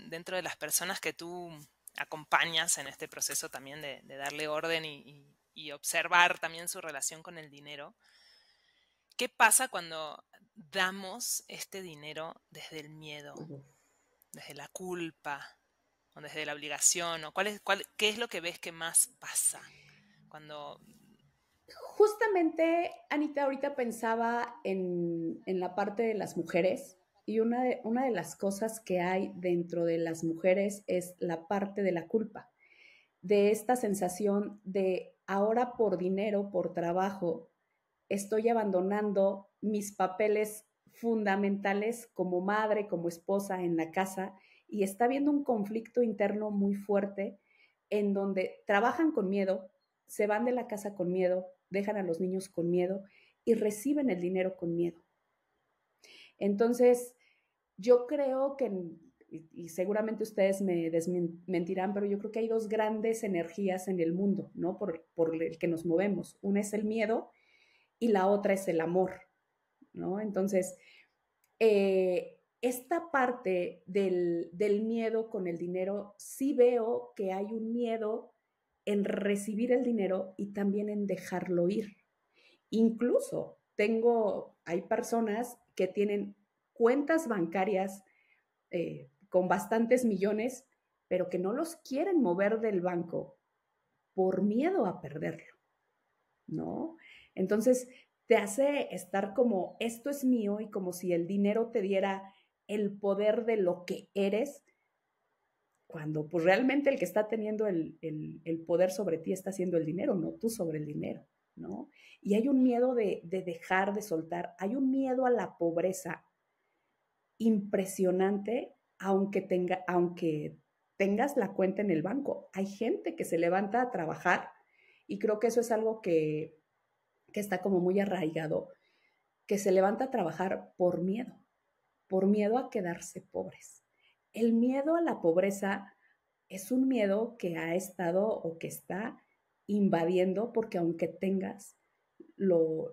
dentro de las personas que tú acompañas en este proceso también de darle orden y observar también su relación con el dinero. ¿Qué pasa cuando damos este dinero desde el miedo, desde la culpa o desde la obligación? ¿O qué es lo que ves que más pasa cuando... Justamente, Anita, ahorita pensaba en la parte de las mujeres y una de las cosas que hay dentro de las mujeres es la parte de la culpa, de esta sensación de ahora por dinero, por trabajo, estoy abandonando mis papeles fundamentales como madre, como esposa en la casa y está habiendo un conflicto interno muy fuerte en donde trabajan con miedo, se van de la casa con miedo, dejan a los niños con miedo y reciben el dinero con miedo. Entonces, yo creo que, y seguramente ustedes me desmentirán, pero yo creo que hay dos grandes energías en el mundo, ¿no? Por el que nos movemos. Una es el miedo y la otra es el amor, ¿no? Entonces, esta parte del miedo con el dinero, sí veo que hay un miedo en recibir el dinero y también en dejarlo ir. Incluso hay personas que tienen cuentas bancarias con bastantes millones, pero que no los quieren mover del banco por miedo a perderlo, ¿no? Entonces te hace estar como, esto es mío, y como si el dinero te diera el poder de lo que eres, cuando pues realmente el que está teniendo el poder sobre ti está siendo el dinero, no tú sobre el dinero, ¿no? Y hay un miedo de dejar de soltar, hay un miedo a la pobreza impresionante, aunque tengas la cuenta en el banco. Hay gente que se levanta a trabajar, y creo que eso es algo que está como muy arraigado, que se levanta a trabajar por miedo a quedarse pobres. El miedo a la pobreza es un miedo que ha estado o que está invadiendo, porque aunque tengas, lo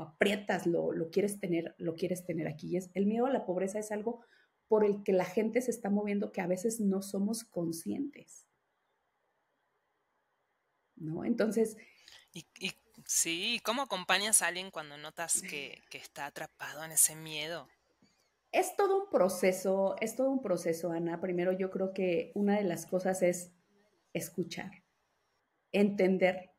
aprietas, lo quieres tener aquí. Y el miedo a la pobreza es algo por el que la gente se está moviendo, que a veces no somos conscientes, ¿no? Entonces, Y sí, ¿cómo acompañas a alguien cuando notas que está atrapado en ese miedo? es todo un proceso, Ana. Primero, yo creo que una de las cosas es escuchar, entender,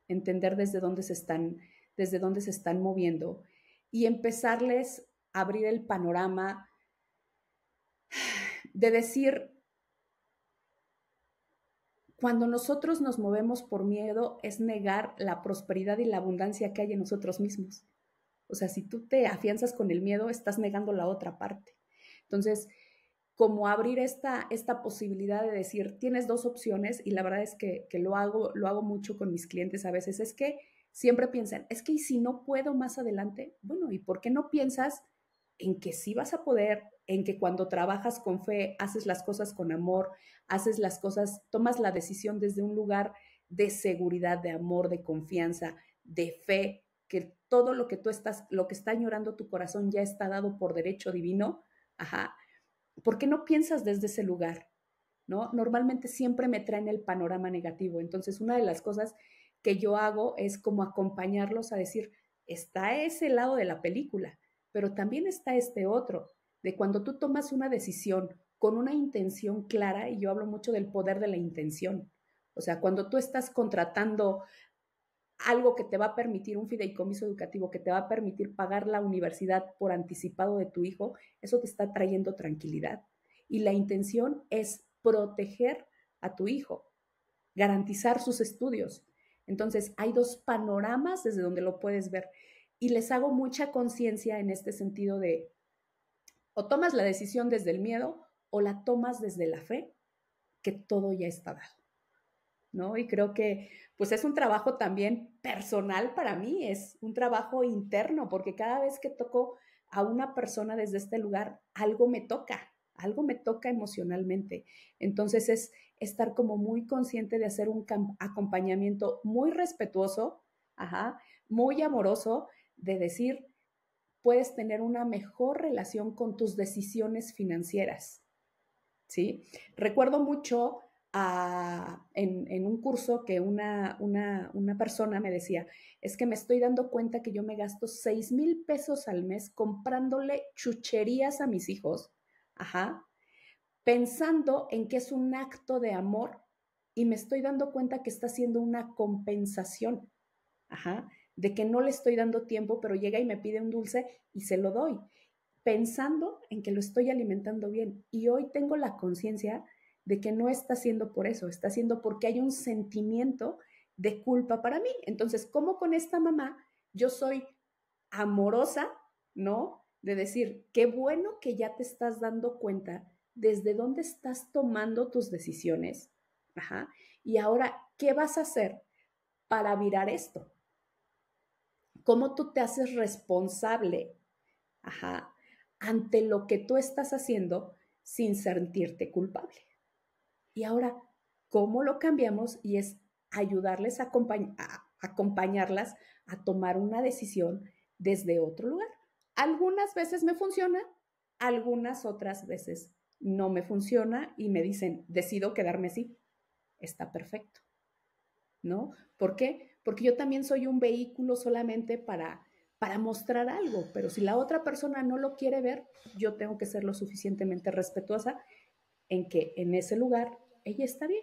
entender desde dónde se están moviendo, y empezarles a abrir el panorama de decir, cuando nosotros nos movemos por miedo, es negar la prosperidad y la abundancia que hay en nosotros mismos. O sea, si tú te afianzas con el miedo, estás negando la otra parte. Entonces, como abrir esta posibilidad de decir, tienes dos opciones, y la verdad es que lo hago mucho con mis clientes a veces, es que siempre piensan, es que ¿y si no puedo más adelante? Bueno, ¿y por qué no piensas en que sí vas a poder, en que cuando trabajas con fe, haces las cosas con amor, haces las cosas, tomas la decisión desde un lugar de seguridad, de amor, de confianza, de fe, que todo lo que lo que está añorando tu corazón ya está dado por derecho divino? Ajá. ¿Por qué no piensas desde ese lugar? ¿No? Normalmente siempre me traen el panorama negativo. Entonces, una de las cosas que yo hago es como acompañarlos a decir, está ese lado de la película, pero también está este otro, de cuando tú tomas una decisión con una intención clara, y yo hablo mucho del poder de la intención. O sea, cuando tú estás contratando algo que te va a permitir, un fideicomiso educativo que te va a permitir pagar la universidad por anticipado de tu hijo, eso te está trayendo tranquilidad. Y la intención es proteger a tu hijo, garantizar sus estudios. Entonces, hay dos panoramas desde donde lo puedes ver. Y les hago mucha conciencia en este sentido de, o tomas la decisión desde el miedo o la tomas desde la fe, que todo ya está dado, ¿no? Y creo que pues es un trabajo también personal para mí, es un trabajo interno, porque cada vez que toco a una persona desde este lugar, algo me toca emocionalmente. Entonces es estar como muy consciente de hacer un acompañamiento muy respetuoso, ajá, muy amoroso, de decir, puedes tener una mejor relación con tus decisiones financieras, ¿sí? Recuerdo mucho en un curso que una persona me decía, es que me estoy dando cuenta que yo me gasto 6,000 pesos al mes comprándole chucherías a mis hijos, ajá, pensando en que es un acto de amor, y me estoy dando cuenta que está siendo una compensación, ajá, de que no le estoy dando tiempo, pero llega y me pide un dulce y se lo doy, pensando en que lo estoy alimentando bien. Y hoy tengo la conciencia de que no está siendo por eso, está siendo porque hay un sentimiento de culpa para mí. Entonces, como con esta mamá, yo soy amorosa, ¿no? De decir, qué bueno que ya te estás dando cuenta desde dónde estás tomando tus decisiones. Ajá. Y ahora, ¿qué vas a hacer para virar esto? ¿Cómo tú te haces responsable, ajá, ante lo que tú estás haciendo sin sentirte culpable? Y ahora, ¿cómo lo cambiamos? Y es ayudarles a acompañarlas a tomar una decisión desde otro lugar. Algunas veces me funciona, algunas otras veces no me funciona, y me dicen, decido quedarme así. Está perfecto, ¿no? ¿Por qué? porque yo también soy un vehículo solamente para mostrar algo, pero si la otra persona no lo quiere ver, yo tengo que ser lo suficientemente respetuosa en que en ese lugar ella está bien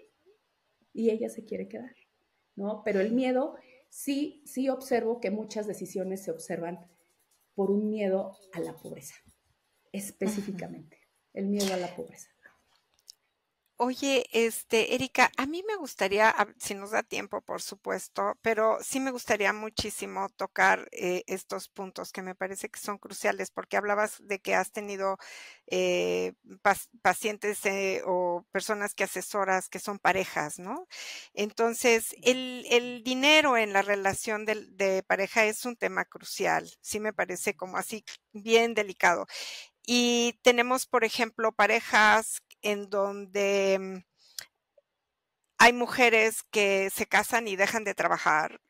y ella se quiere quedar, ¿no? Pero el miedo, sí observo que muchas decisiones se observan por un miedo a la pobreza, específicamente, el miedo a la pobreza. Oye, Erika, a mí me gustaría, si nos da tiempo, por supuesto, pero sí me gustaría muchísimo tocar estos puntos que me parece que son cruciales, porque hablabas de que has tenido pacientes o personas que asesoras que son parejas, ¿no? Entonces, el dinero en la relación de pareja es un tema crucial, sí me parece como así bien delicado. Y tenemos, por ejemplo, parejas en donde hay mujeres que se casan y dejan de trabajar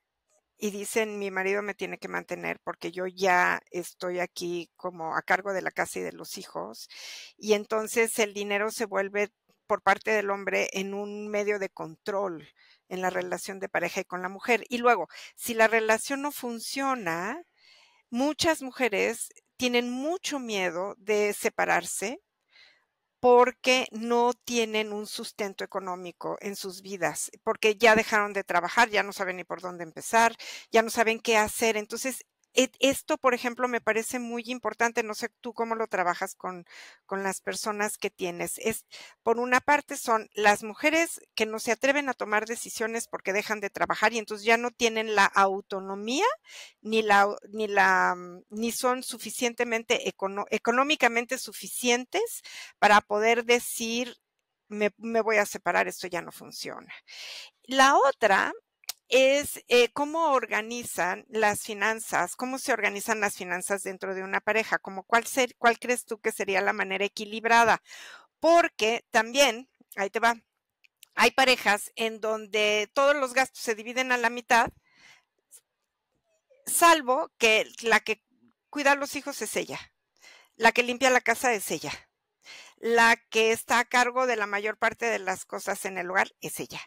y dicen, mi marido me tiene que mantener porque yo ya estoy aquí como a cargo de la casa y de los hijos. Y entonces el dinero se vuelve por parte del hombre en un medio de control en la relación de pareja y con la mujer. Y luego, si la relación no funciona, muchas mujeres tienen mucho miedo de separarse porque no tienen un sustento económico en sus vidas, porque ya dejaron de trabajar, ya no saben ni por dónde empezar, ya no saben qué hacer. Entonces, esto, por ejemplo, me parece muy importante. No sé tú cómo lo trabajas con las personas que tienes. Por una parte, son las mujeres que no se atreven a tomar decisiones porque dejan de trabajar y entonces ya no tienen la autonomía ni son suficientemente económicamente suficientes para poder decir, me voy a separar, esto ya no funciona. La otra es cómo organizan las finanzas, cómo se organizan las finanzas dentro de una pareja, como cuál crees tú que sería la manera equilibrada, porque también, ahí te va, hay parejas en donde todos los gastos se dividen a la mitad, salvo que la que cuida a los hijos es ella, la que limpia la casa es ella, la que está a cargo de la mayor parte de las cosas en el hogar es ella.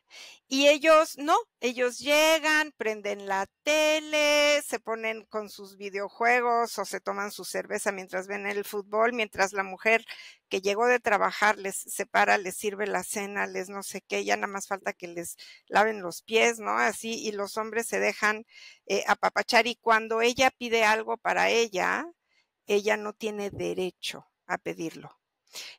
Y ellos no, ellos llegan, prenden la tele, se ponen con sus videojuegos o se toman su cerveza mientras ven el fútbol, mientras la mujer que llegó de trabajar les separa, les sirve la cena, les no sé qué, ya nada más falta que les laven los pies, ¿no? Así, y los hombres se dejan apapachar y cuando ella pide algo para ella no tiene derecho a pedirlo.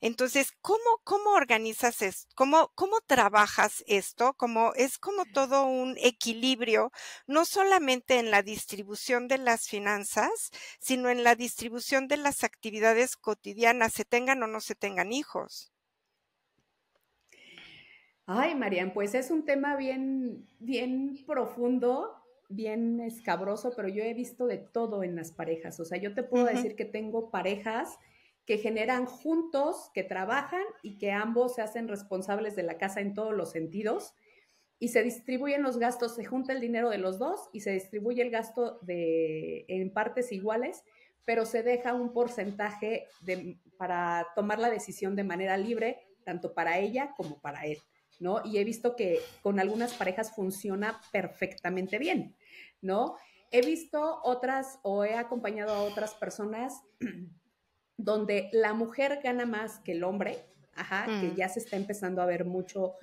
Entonces, ¿cómo organizas esto? ¿Cómo trabajas esto? Es como todo un equilibrio, no solamente en la distribución de las finanzas, sino en la distribución de las actividades cotidianas, se tengan o no se tengan hijos. Ay, Marian, pues es un tema bien profundo, bien escabroso, pero yo he visto de todo en las parejas. O sea, yo te puedo Ujú. decir que tengo parejas que generan juntos, que trabajan y que ambos se hacen responsables de la casa en todos los sentidos y se distribuyen los gastos, se junta el dinero de los dos y se distribuye el gasto en partes iguales, pero se deja un porcentaje para tomar la decisión de manera libre, tanto para ella como para él, ¿no? Y he visto que con algunas parejas funciona perfectamente bien, ¿no? He visto otras o he acompañado a otras personas donde la mujer gana más que el hombre, ajá, que ya se está empezando a ver mucho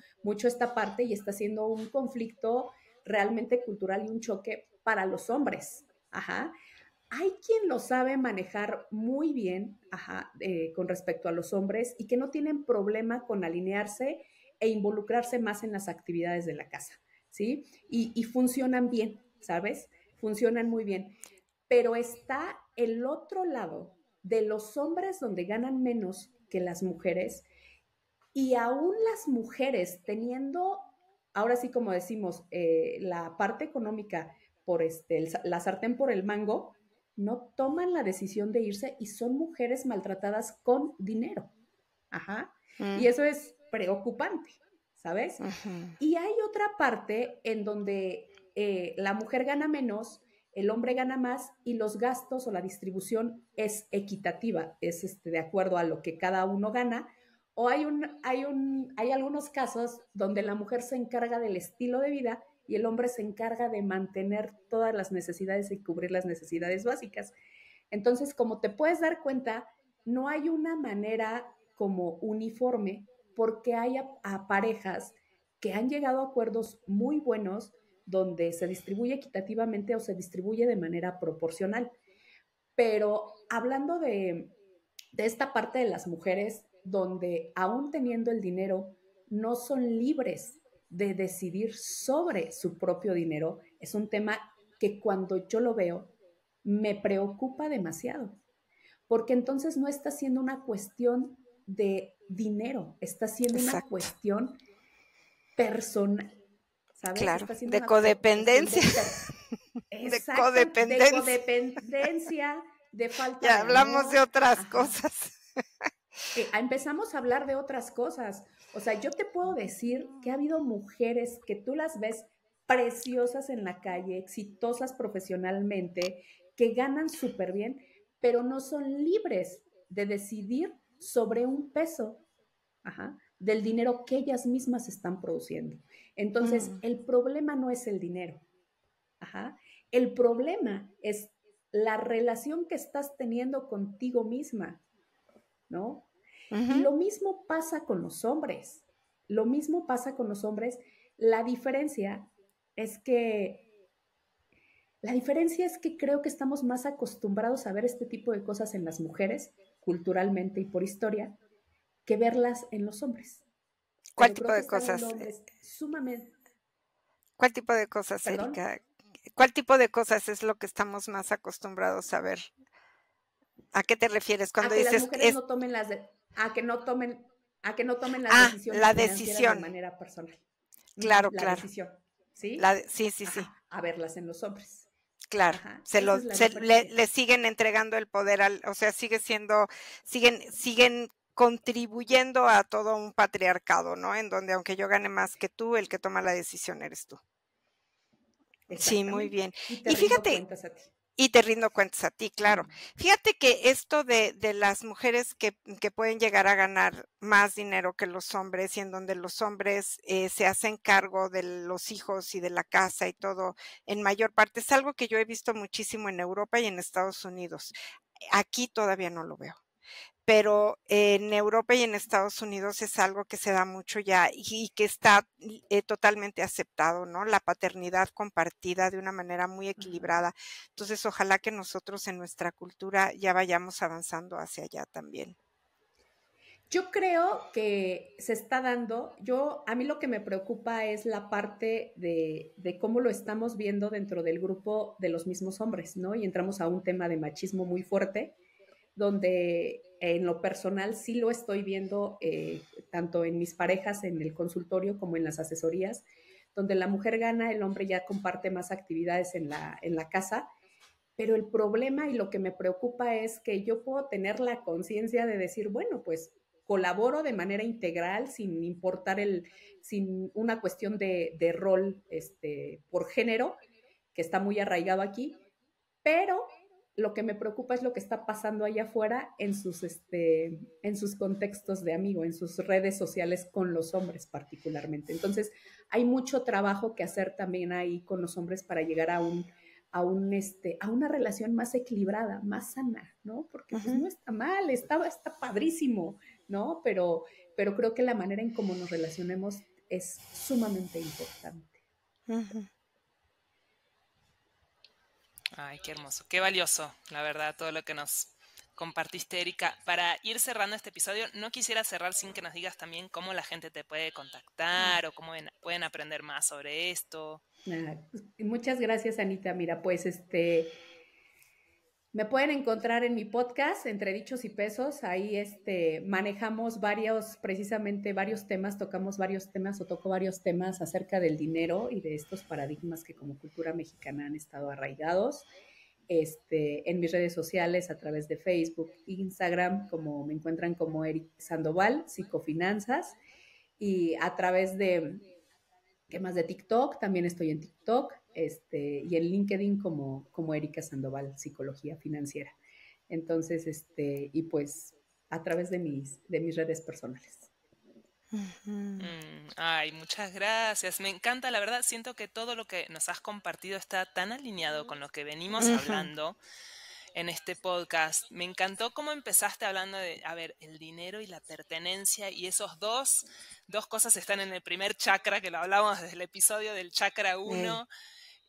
esta parte y está siendo un conflicto realmente cultural y un choque para los hombres, ajá. Hay quien lo sabe manejar muy bien, ajá, con respecto a los hombres y que no tienen problema con alinearse e involucrarse más en las actividades de la casa, ¿sí? Y funcionan bien, ¿sabes? Funcionan muy bien. Pero está el otro lado de los hombres donde ganan menos que las mujeres y aún las mujeres teniendo, ahora sí como decimos, la parte económica por la sartén por el mango, no toman la decisión de irse y son mujeres maltratadas con dinero. Ajá. Y Mm, eso es preocupante, ¿sabes? ujú. Y hay otra parte en donde la mujer gana menos, el hombre gana más y los gastos o la distribución es equitativa, es de acuerdo a lo que cada uno gana. O hay algunos casos donde la mujer se encarga del estilo de vida y el hombre se encarga de mantener todas las necesidades y cubrir las necesidades básicas. Entonces, como te puedes dar cuenta, no hay una manera como uniforme porque hay a parejas que han llegado a acuerdos muy buenos donde se distribuye equitativamente o se distribuye de manera proporcional. Pero hablando de esta parte de las mujeres, donde aún teniendo el dinero, no son libres de decidir sobre su propio dinero, es un tema que cuando yo lo veo, me preocupa demasiado, porque entonces no está siendo una cuestión de dinero, está siendo una Exacto, cuestión personal, ¿sabes? claro, Está siendo de una cuestión codependencia, exactamente, de de codependencia. codependencia, de falta Ya de hablamos de amor, otras ajá. cosas. Empezamos a hablar de otras cosas. O sea, yo te puedo decir que ha habido mujeres que tú las ves preciosas en la calle, exitosas profesionalmente, que ganan súper bien, pero no son libres de decidir sobre un peso, ajá, del dinero que ellas mismas están produciendo. Entonces, Mm, el problema no es el dinero, ajá. El problema es la relación que estás teniendo contigo misma, ¿no? Y ujú, lo mismo pasa con los hombres. Lo mismo pasa con los hombres. La diferencia es que la diferencia es que creo que estamos más acostumbrados a ver este tipo de cosas en las mujeres, culturalmente y por historia, que verlas en los hombres. ¿Cuál Pero tipo creo que de está cosas? habiendo hombres sumamente, ¿Cuál tipo de cosas, perdón, Erika? ¿Cuál tipo de cosas es lo que estamos más acostumbrados a ver? ¿A qué te refieres a cuando que las dices mujeres es no tomen a que no tomen, a que no tomen las decisiones la financieras de decisión? manera personal? Claro, La claro. decisión, ¿sí? Sí, sí, sí. Ajá, a verlas en los hombres. Claro, Ajá, esa es la le, diferencia. le siguen entregando el poder o sea, siguen contribuyendo a todo un patriarcado, ¿no? En donde aunque yo gane más que tú, el que toma la decisión eres tú. Sí, muy Exactamente. bien. Y te Y rindo fíjate, cuentas a ti. y te rindo cuentas a ti, claro. Mm. Fíjate que esto de las mujeres que pueden llegar a ganar más dinero que los hombres y en donde los hombres se hacen cargo de los hijos y de la casa y todo en mayor parte, es algo que yo he visto muchísimo en Europa y en Estados Unidos. Aquí todavía no lo veo, pero en Europa y en Estados Unidos es algo que se da mucho ya y que está totalmente aceptado, ¿no? La paternidad compartida de una manera muy Ajá. equilibrada. Entonces, ojalá que nosotros en nuestra cultura ya vayamos avanzando hacia allá también. Yo creo que se está dando, a mí lo que me preocupa es la parte de cómo lo estamos viendo dentro del grupo de los mismos hombres, ¿no? Y entramos a un tema de machismo muy fuerte, donde en lo personal sí lo estoy viendo tanto en mis parejas en el consultorio como en las asesorías, donde la mujer gana, el hombre ya comparte más actividades en la casa, pero el problema y lo que me preocupa es que yo puedo tener la conciencia de decir, bueno, pues colaboro de manera integral sin importar sin una cuestión de rol por género, que está muy arraigado aquí, pero lo que me preocupa es lo que está pasando allá afuera en sus contextos de amigo, en sus redes sociales con los hombres particularmente. Entonces, hay mucho trabajo que hacer también ahí con los hombres para llegar a una relación más equilibrada, más sana, ¿no? Porque pues Ujú, no está mal, está padrísimo, ¿no? Pero creo que la manera en cómo nos relacionemos es sumamente importante. ujú. Ay, qué hermoso, qué valioso, la verdad, todo lo que nos compartiste, Erika. Para ir cerrando este episodio, no quisiera cerrar sin que nos digas también cómo la gente te puede contactar o cómo pueden aprender más sobre esto. Muchas gracias, Anita. Mira, pues me pueden encontrar en mi podcast, Entre Dichos y Pesos. Ahí manejamos precisamente varios temas, tocamos varios temas o toco varios temas acerca del dinero y de estos paradigmas que como cultura mexicana han estado arraigados. En mis redes sociales, a través de Facebook, Instagram, como me encuentran como Eric Sandoval, Psicofinanzas, y a través ¿qué más? De TikTok, también estoy en TikTok, y en LinkedIn como Erika Sandoval, Psicología Financiera. Entonces, y pues a través de mis redes personales. Ay, muchas gracias. Me encanta, la verdad, siento que todo lo que nos has compartido está tan alineado con lo que venimos hablando en este podcast. Me encantó cómo empezaste hablando de, a ver, el dinero y la pertenencia, y esos dos cosas están en el primer chakra, que lo hablábamos desde el episodio del chakra 1,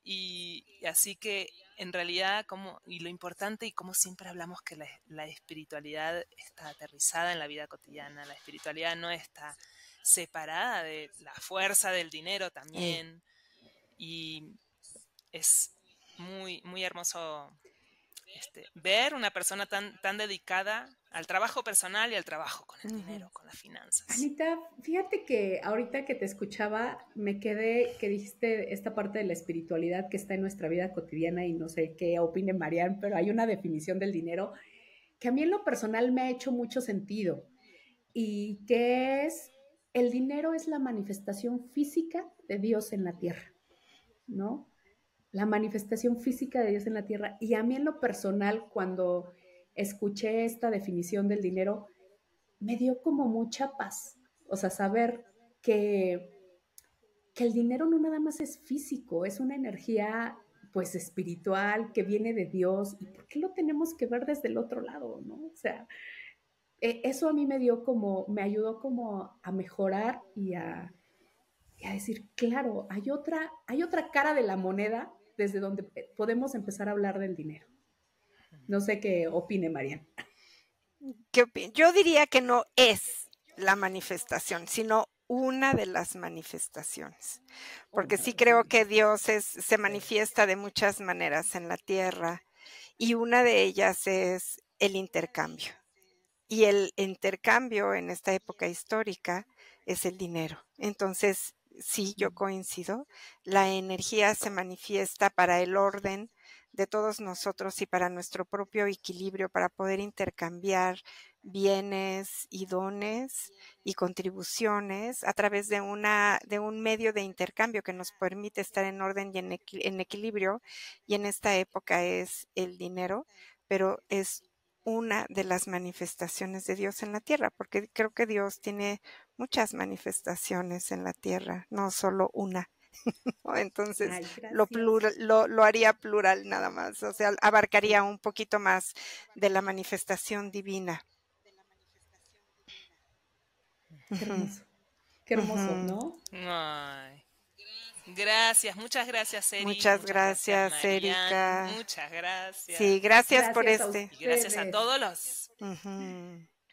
y así que en realidad, y lo importante, y como siempre hablamos que la espiritualidad está aterrizada en la vida cotidiana, la espiritualidad no está separada de la fuerza del dinero también, y es muy, muy hermoso ver una persona tan dedicada al trabajo personal y al trabajo con el dinero, con las finanzas. Anita, fíjate que ahorita que te escuchaba, me quedé que dijiste esta parte de la espiritualidad que está en nuestra vida cotidiana y no sé qué opine Marian, pero hay una definición del dinero que a mí en lo personal me ha hecho mucho sentido y que es, el dinero es la manifestación física de Dios en la tierra, ¿no? La manifestación física de Dios en la tierra. Y a mí en lo personal, cuando escuché esta definición del dinero, me dio como mucha paz. O sea, saber que, que el dinero no nada más es físico, es una energía pues espiritual que viene de Dios. ¿Y por qué lo tenemos que ver desde el otro lado, no? O sea, eso a mí me ayudó como a mejorar y a decir, claro, hay otra cara de la moneda desde donde podemos empezar a hablar del dinero. No sé qué opine Marian. Yo diría que no es la manifestación, sino una de las manifestaciones, porque sí creo que Dios se manifiesta de muchas maneras en la tierra y una de ellas es el intercambio. Y el intercambio en esta época histórica es el dinero. Entonces, sí, yo coincido, la energía se manifiesta para el orden de todos nosotros y para nuestro propio equilibrio, para poder intercambiar bienes y dones y contribuciones a través de un medio de intercambio que nos permite estar en orden y en equilibrio. Y en esta época es el dinero, pero es una de las manifestaciones de Dios en la tierra, porque creo que Dios tiene muchas manifestaciones en la tierra, no solo una. ¿No? Entonces, Ay, lo haría plural nada más, o sea, abarcaría un poquito más de la manifestación divina. Qué hermoso, ¿no? Ay. Gracias, muchas gracias, Eri. Muchas gracias, Marian. Erika. Muchas gracias. Sí, gracias por Gracias a este. Y gracias a ustedes. todos los.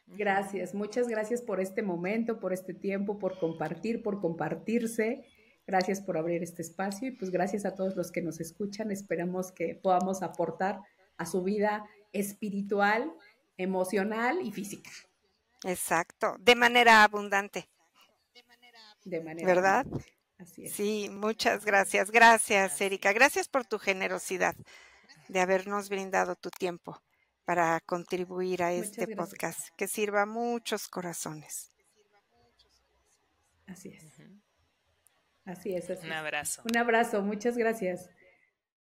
Gracias, muchas gracias por este momento, por este tiempo, por compartir, por compartirse. Gracias por abrir este espacio y pues gracias a todos los que nos escuchan. Esperamos que podamos aportar a su vida espiritual, emocional y física. Exacto, de manera abundante. De manera ¿Verdad? abundante. Así es. Sí, muchas gracias. Gracias, Erika. Gracias por tu generosidad de habernos brindado tu tiempo para contribuir a este podcast que sirva a muchos corazones. Así es. Así es. Un abrazo. Un abrazo, muchas gracias.